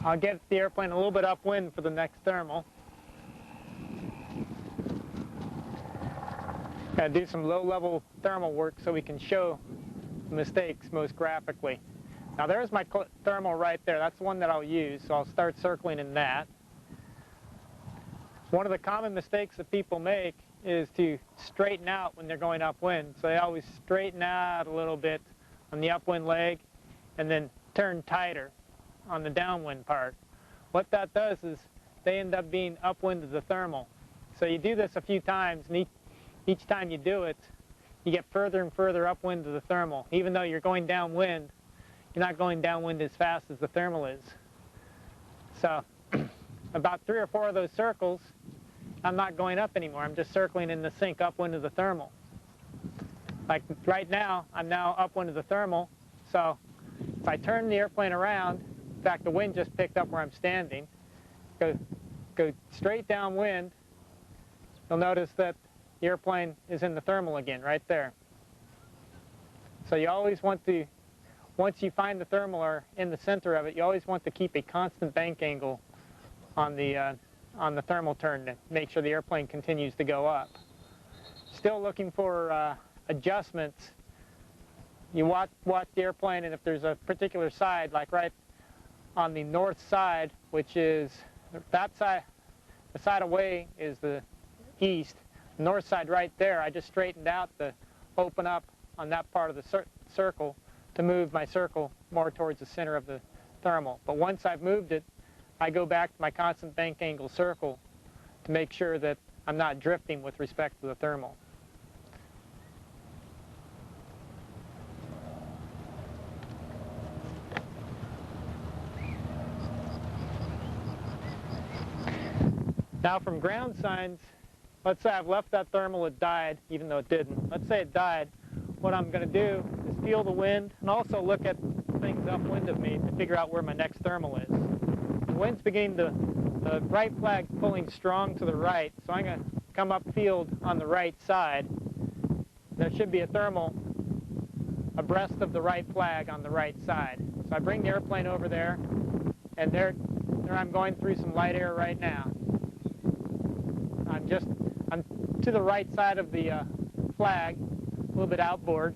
I'll get the airplane a little bit upwind for the next thermal. Got to do some low-level thermal work so we can show the mistakes most graphically. Now there's my thermal right there. That's the one that I'll use, so I'll start circling in that. One of the common mistakes that people make is to straighten out when they're going upwind. So they always straighten out a little bit on the upwind leg and then turn tighter on the downwind part. What that does is they end up being upwind of the thermal. So you do this a few times, and each time you do it, you get further and further upwind of the thermal. Even though you're going downwind, you're not going downwind as fast as the thermal is. So about 3 or 4 of those circles, I'm not going up anymore. I'm just circling in the sink upwind of the thermal. Like right now, I'm now upwind of the thermal. So if I turn the airplane around, in fact, the wind just picked up where I'm standing, go straight downwind, you'll notice that the airplane is in the thermal again, right there. So you always want to, once you find the thermal or in the center of it, you always want to keep a constant bank angle on the thermal turn to make sure the airplane continues to go up. Still looking for adjustments. You watch the airplane, and if there's a particular side, like right on the north side, which is that side, the side away is the east. The north side right there, I just straightened out to open up on that part of the circle to move my circle more towards the center of the thermal. But once I've moved it, I go back to my constant bank angle circle to make sure that I'm not drifting with respect to the thermal. Now from ground signs, let's say I've left that thermal, it died, even though it didn't. Let's say it died. What I'm going to do is feel the wind and also look at things upwind of me to figure out where my next thermal is. The wind's beginning to, the right flag's pulling strong to the right, so I'm going to come upfield on the right side. There should be a thermal abreast of the right flag on the right side. So I bring the airplane over there, and there I'm going through some light air right now. I'm to the right side of the flag, a little bit outboard.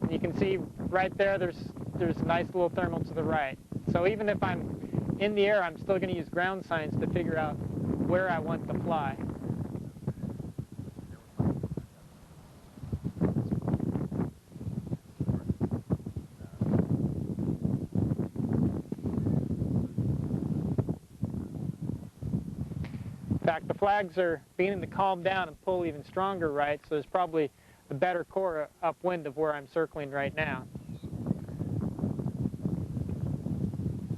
And you can see right there, there's a nice little thermal to the right. So even if I'm in the air, I'm still going to use ground signs to figure out where I want to fly. In fact, the flags are beginning to calm down and pull even stronger right, so there's probably a better core upwind of where I'm circling right now.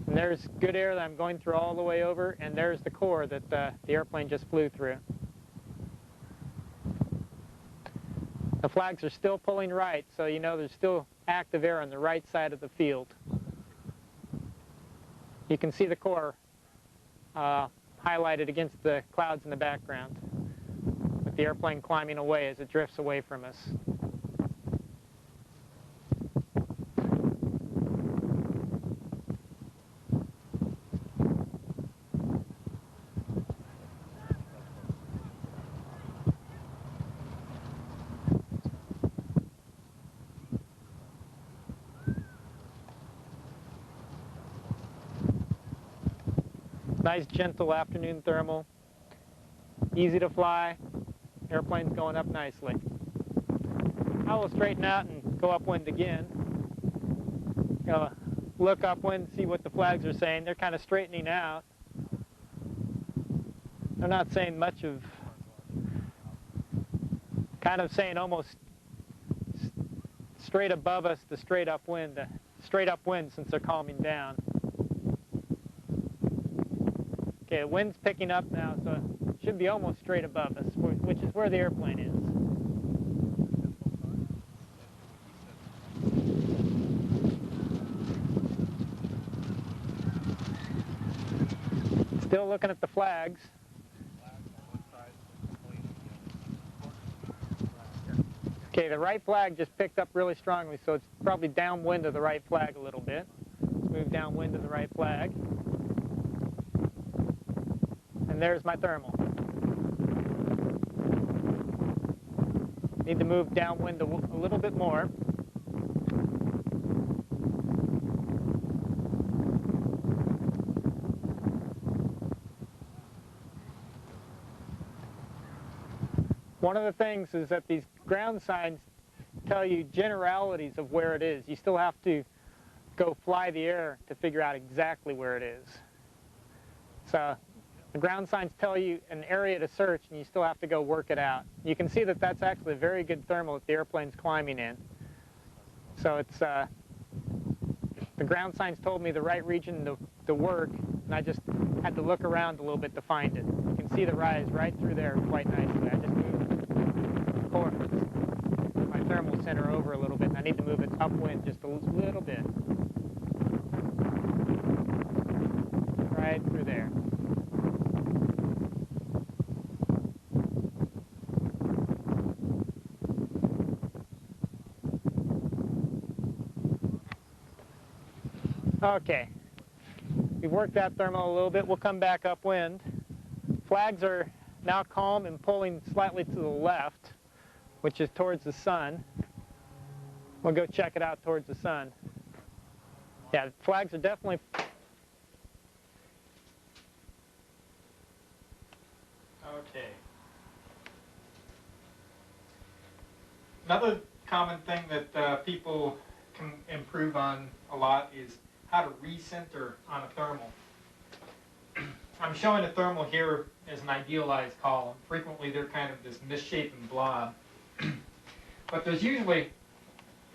And there's good air that I'm going through all the way over, and there's the core that the airplane just flew through. The flags are still pulling right, so you know there's still active air on the right side of the field. You can see the core highlighted against the clouds in the background, with the airplane climbing away as it drifts away from us. Nice gentle afternoon thermal, easy to fly, airplane's going up nicely. I will straighten out and go upwind again. Look upwind, see what the flags are saying. They're kind of straightening out. They're not saying much of, kind of saying almost straight above us to straight upwind since they're calming down. Okay, the wind's picking up now, so it should be almost straight above us, which is where the airplane is. Still looking at the flags. Okay, the right flag just picked up really strongly, so it's probably downwind of the right flag a little bit. Let's move downwind of the right flag. And there's my thermal. Need to move downwind a little bit more. one of the things is that these ground signs tell you generalities of where it is. You still have to go fly the air to figure out exactly where it is. So the ground signs tell you an area to search, and you still have to go work it out. You can see that that's actually a very good thermal that the airplane's climbing in. So it's the ground signs told me the right region to work, and I just had to look around a little bit to find it. You can see the rise right through there quite nicely. I just moved my thermal center over a little bit, and I need to move it upwind just a little bit. Right through there. Okay, we've worked that thermal a little bit. We'll come back upwind. Flags are now calm and pulling slightly to the left, which is towards the sun. We'll go check it out towards the sun. Yeah, flags are definitely... Okay. Another common thing that people can improve on a lot is how to recenter on a thermal. I'm showing a thermal here as an idealized column. Frequently they're kind of this misshapen blob. But there's usually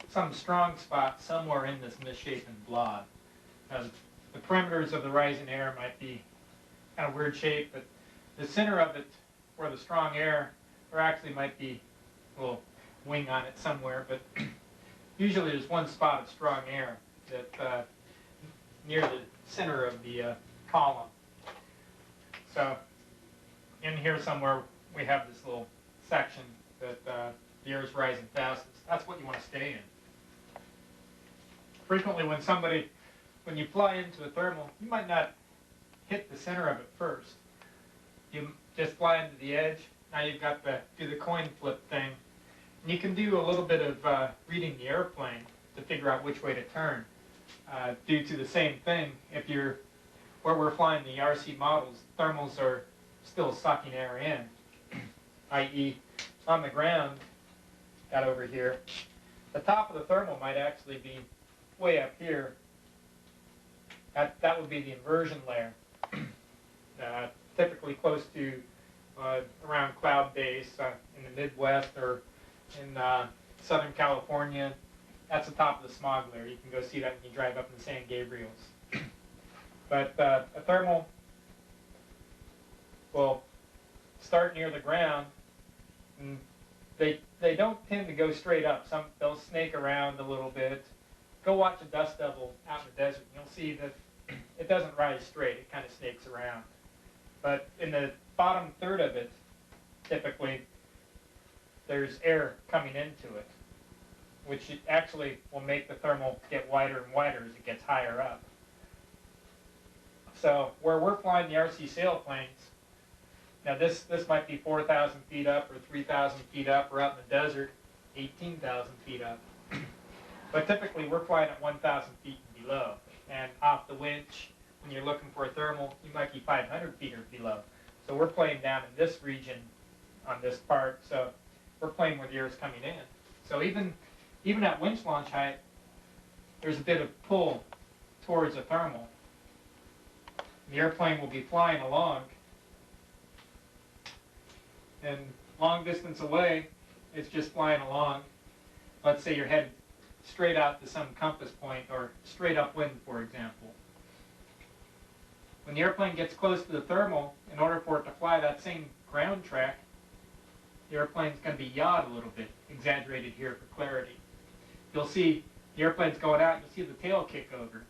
some strong spot somewhere in this misshapen blob. The perimeters of the rising air might be kind of weird shape, but the center of it, where the strong air, there actually might be a little wing on it somewhere, but usually there's one spot of strong air that near the center of the column. So in here somewhere we have this little section that the air is rising fastest. That's what you want to stay in. Frequently when you fly into a thermal, you might not hit the center of it first. You just fly into the edge. Now you've got to do the coin flip thing. And you can do a little bit of reading the airplane to figure out which way to turn. Due to the same thing, where we're flying the RC models, thermals are still sucking air in, i.e. on the ground, got over here. The top of the thermal might actually be way up here. That would be the inversion layer. Typically close to around cloud base in the Midwest or in Southern California. That's the top of the smog layer. You can go see that when you drive up in the San Gabriels. But a thermal will start near the ground, and they don't tend to go straight up. They'll snake around a little bit. Go watch a dust devil out in the desert, and you'll see that it doesn't rise straight. It kind of snakes around. But in the bottom third of it, typically, there's air coming into it, which actually will make the thermal get wider and wider as it gets higher up. So where we're flying the RC sailplanes, now this might be 4,000 feet up or 3,000 feet up, or out in the desert, 18,000 feet up. But typically we're flying at 1,000 feet and below. And off the winch, when you're looking for a thermal, you might be 500 feet or below. So we're playing down in this region on this part, so we're playing where the air is coming in. So even at winch launch height, there's a bit of pull towards a thermal. The airplane will be flying along, and long distance away, it's just flying along. Let's say you're headed straight out to some compass point, or straight upwind, for example. When the airplane gets close to the thermal, in order for it to fly that same ground track, the airplane's going to be yawed a little bit, exaggerated here for clarity. You'll see the airplane's going out, you'll see the tail kick over.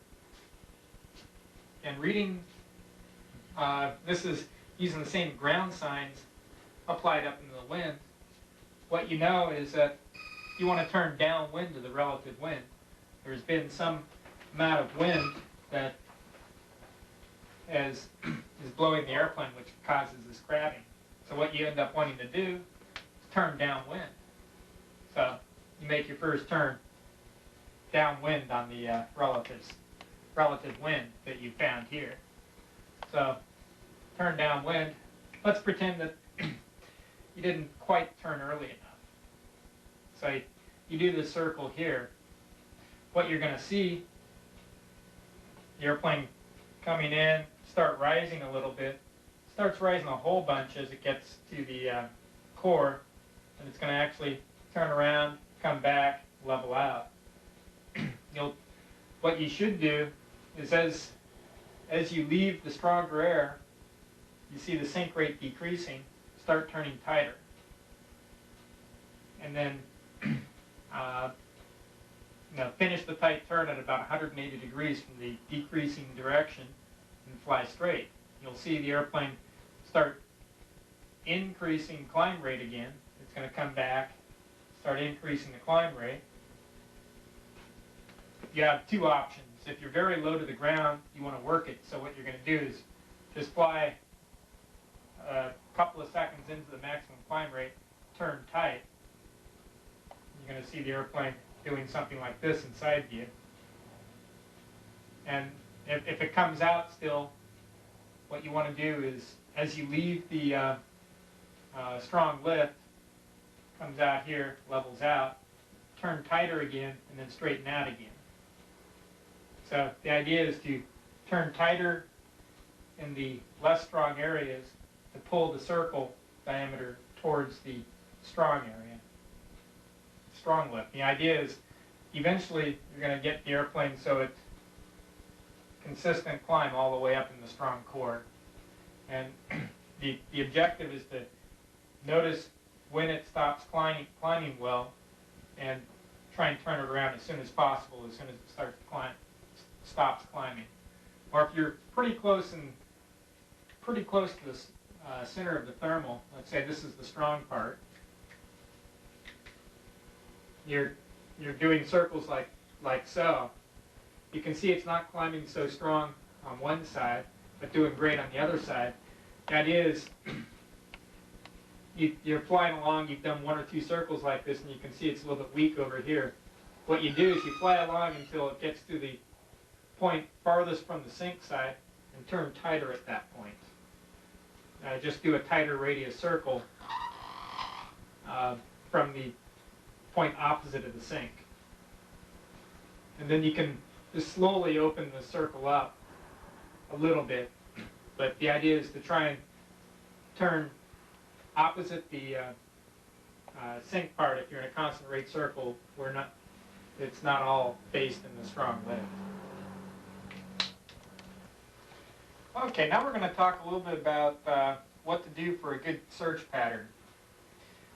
And reading, this is using the same ground signs applied up into the wind. What you know is that you want to turn downwind to the relative wind. There's been some amount of wind that is blowing the airplane, which causes this crabbing. So what you end up wanting to do is turn downwind. So you make your first turn downwind on the relative wind that you found here. So turn downwind. Let's pretend that you didn't quite turn early enough. So you do the circle here. What you're going to see, the airplane coming in, start rising a little bit, starts rising a whole bunch as it gets to the core, and it's going to actually turn around, come back, level out. What you should do is as you leave the stronger air, you see the sink rate decreasing, start turning tighter. And then finish the tight turn at about 180 degrees from the decreasing direction and fly straight. You'll see the airplane start increasing climb rate again. It's going to come back, start increasing the climb rate. You have two options. If you're very low to the ground, you want to work it. So what you're going to do is just fly a couple of seconds into the maximum climb rate, turn tight. You're going to see the airplane doing something like this in side view. And if it comes out still, what you want to do is, as you leave the strong lift, comes out here, levels out, turn tighter again, and then straighten out again. So the idea is to turn tighter in the less strong areas to pull the circle diameter towards the strong area, strong lift. The idea is eventually you're going to get the airplane so it's consistent climb all the way up in the strong core. And the objective is to notice when it stops climbing well and try and turn it around as soon as possible, as soon as it starts to stops climbing. Or if you're pretty close to the center of the thermal, let's say this is the strong part, you're doing circles like so. You can see it's not climbing so strong on one side, but doing great on the other side. The idea is you're flying along, you've done one or two circles like this, and you can see it's a little bit weak over here. What you do is you fly along until it gets to the point farthest from the sink side and turn tighter at that point. Just do a tighter radius circle from the point opposite of the sink. And then you can just slowly open the circle up a little bit. But the idea is to try and turn opposite the sink part if you're in a constant rate circle where it's not all based in the strong lift. Okay, now we're going to talk a little bit about what to do for a good surge pattern.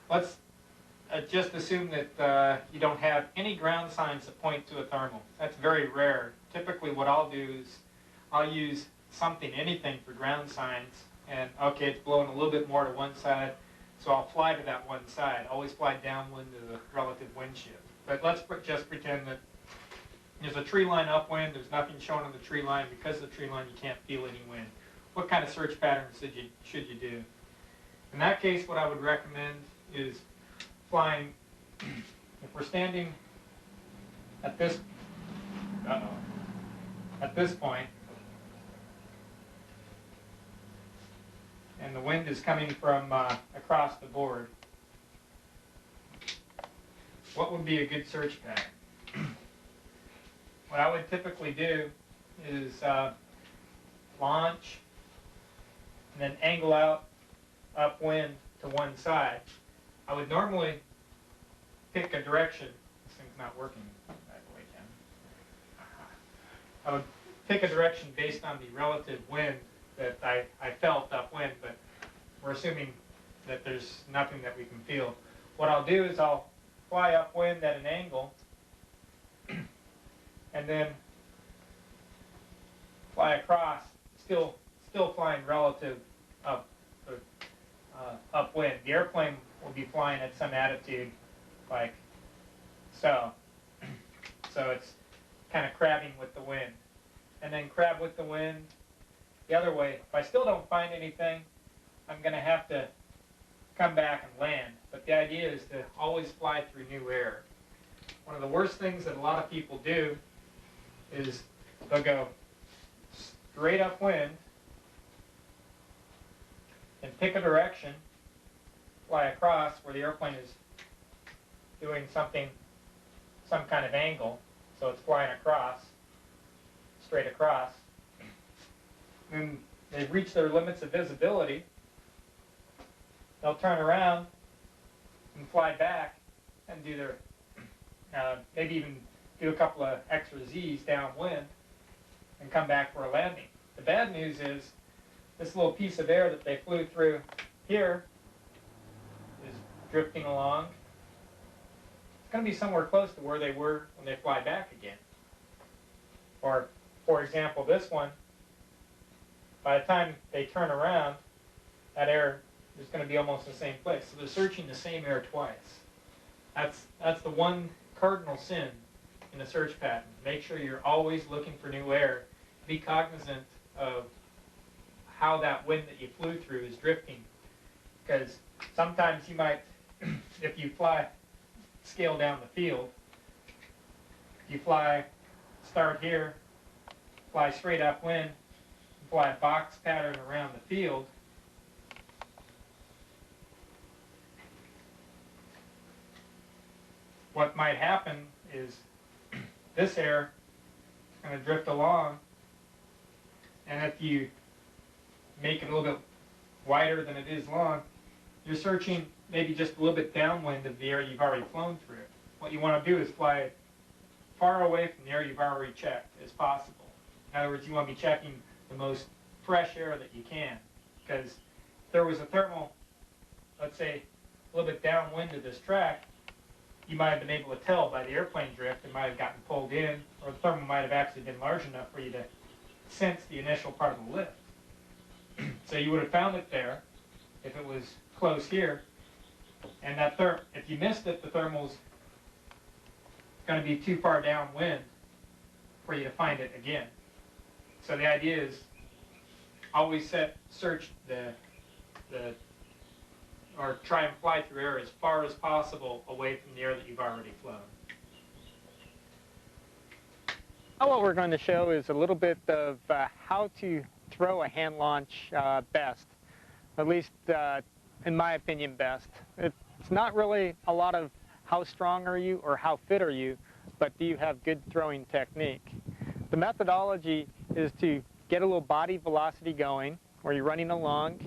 Let's just assume that you don't have any ground signs that point to a thermal. That's very rare. Typically what I'll do is I'll use anything for ground signs, and okay, it's blowing a little bit more to one side, so I'll fly to that one side. Always fly downwind to the relative wind shift. But let's just pretend that there's a tree line upwind, there's nothing shown on the tree line. Because of the tree line, you can't feel any wind. What kind of surge patterns should you do? In that case, what I would recommend is flying, if we're standing at this point, and the wind is coming from across the board, what would be a good surge pattern? What I would typically do is launch and then angle out upwind to one side. I would normally pick a direction. This thing's not working that way, Ken. I would pick a direction based on the relative wind that I felt upwind, but we're assuming that there's nothing that we can feel. What I'll do is I'll fly upwind at an angle and then fly across, still flying relative upwind. The airplane will be flying at some attitude like so. So it's kind of crabbing with the wind. And then crab with the wind the other way. If I still don't find anything, I'm going to have to come back and land. But the idea is to always fly through new air. One of the worst things that a lot of people do is they'll go straight upwind and pick a direction fly across where the airplane is doing some kind of angle, so it's flying across, straight across. When they've reached their limits of visibility, they'll turn around and fly back and do their, maybe even do a couple of extra Z's downwind and come back for a landing. The bad news is this little piece of air that they flew through here is drifting along. It's going to be somewhere close to where they were when they fly back again. Or, for example, this one, by the time they turn around, that air is going to be almost the same place. So they're searching the same air twice. That's the one cardinal sin in a search pattern. Make sure you're always looking for new air. Be cognizant of how that wind that you flew through is drifting. Because sometimes you might, if you scale down the field, you start here, fly straight upwind, fly a box pattern around the field, what might happen is this air is going to drift along, and if you make it a little bit wider than it is long, you're searching maybe just a little bit downwind of the air you've already flown through. What you want to do is fly far away from the air you've already checked as possible. In other words, you want to be checking the most fresh air that you can, because if there was a thermal, let's say, a little bit downwind of this track, you might have been able to tell by the airplane drift. It might have gotten pulled in, or the thermal might have actually been large enough for you to sense the initial part of the lift. So you would have found it there if it was close here, and if you missed it, the thermal's going to be too far downwind for you to find it again. So the idea is always search or try and fly through air as far as possible away from the air that you've already flown. Now what we're going to show is a little bit of how to throw a hand launch best, at least in my opinion best. It's not really a lot of how strong are you or how fit are you, but do you have good throwing technique. The methodology is to get a little body velocity going where you're running along,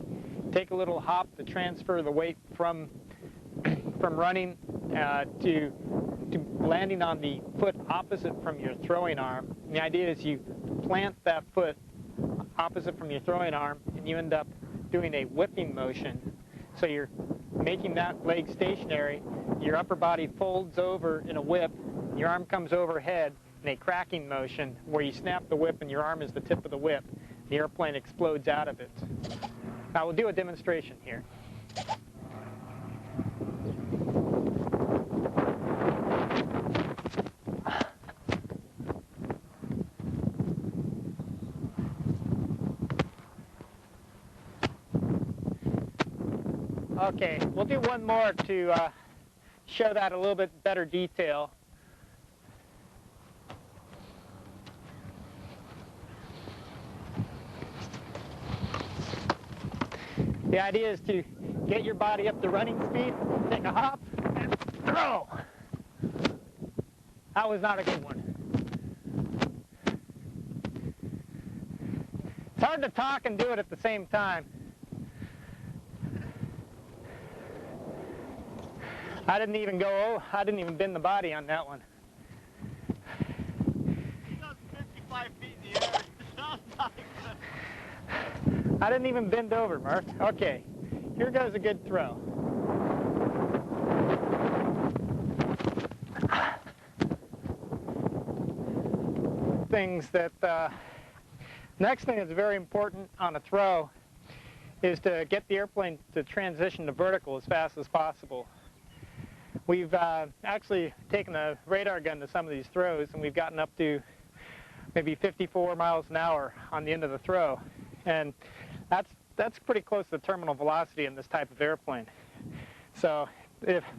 take a little hop to transfer the weight from running to landing on the foot opposite from your throwing arm. And the idea is you plant that foot opposite from your throwing arm and you end up doing a whipping motion. So you're making that leg stationary, your upper body folds over in a whip, your arm comes overhead in a cracking motion where you snap the whip and your arm is the tip of the whip. The airplane explodes out of it. Now we'll do a demonstration here. Okay, we'll do one more to show that a little bit better detail. The idea is to get your body up to running speed, take a hop, and throw. That was not a good one. It's hard to talk and do it at the same time. I didn't even bend the body on that one. That's 55 feet in the air. Sounds like I didn't even bend over, Murph. Okay, here goes a good throw. Next thing that's very important on a throw is to get the airplane to transition to vertical as fast as possible. We've actually taken a radar gun to some of these throws, and we've gotten up to maybe 54 miles an hour on the end of the throw. And that's pretty close to terminal velocity in this type of airplane. So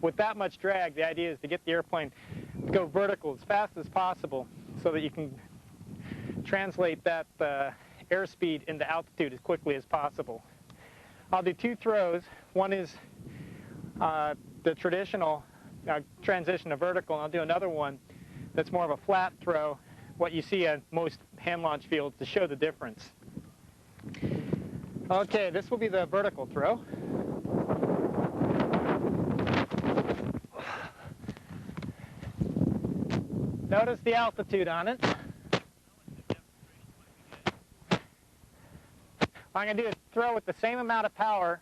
with that much drag, the idea is to get the airplane to go vertical as fast as possible so that you can translate that airspeed into altitude as quickly as possible. I'll do two throws. One is the traditional transition to vertical, and I'll do another one that's more of a flat throw, what you see at most hand launch fields, to show the difference. Okay, this will be the vertical throw. Notice the altitude on it. I'm going to do a throw with the same amount of power,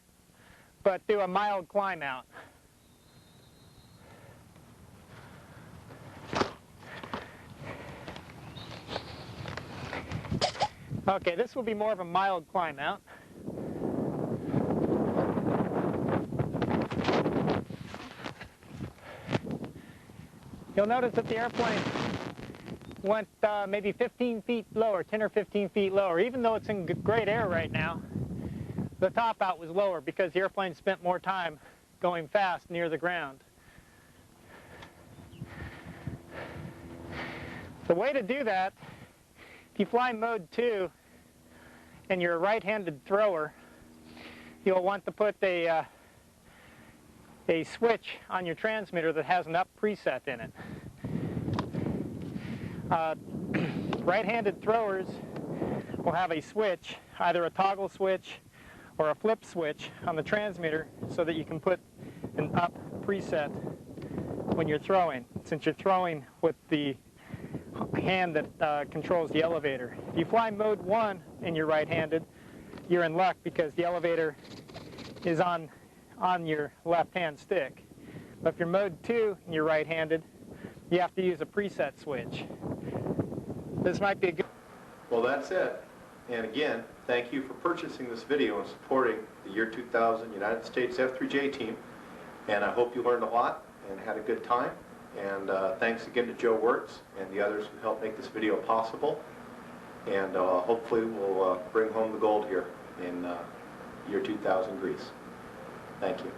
but do a mild climb out. Okay, this will be more of a mild climb out. You'll notice that the airplane went maybe 15 feet lower, 10 or 15 feet lower. Even though it's in great air right now, the top out was lower because the airplane spent more time going fast near the ground. The way to do that, if you fly mode 2 and you're a right-handed thrower, you'll want to put a switch on your transmitter that has an up preset in it. Right-handed throwers will have a switch, either a toggle switch or a flip switch on the transmitter, so that you can put an up preset when you're throwing, since you're throwing with the hand that controls the elevator. If you fly mode 1 and you're right-handed, you're in luck because the elevator is on your left-hand stick. But if you're mode 2 and you're right-handed, you have to use a preset switch. This might be a good... Well, that's it. And again, thank you for purchasing this video and supporting the year 2000 United States F3J team. And I hope you learned a lot and had a good time. And thanks again to Joe Wurts and the others who helped make this video possible. And hopefully we'll bring home the gold here in year 2000 Greece. Thank you.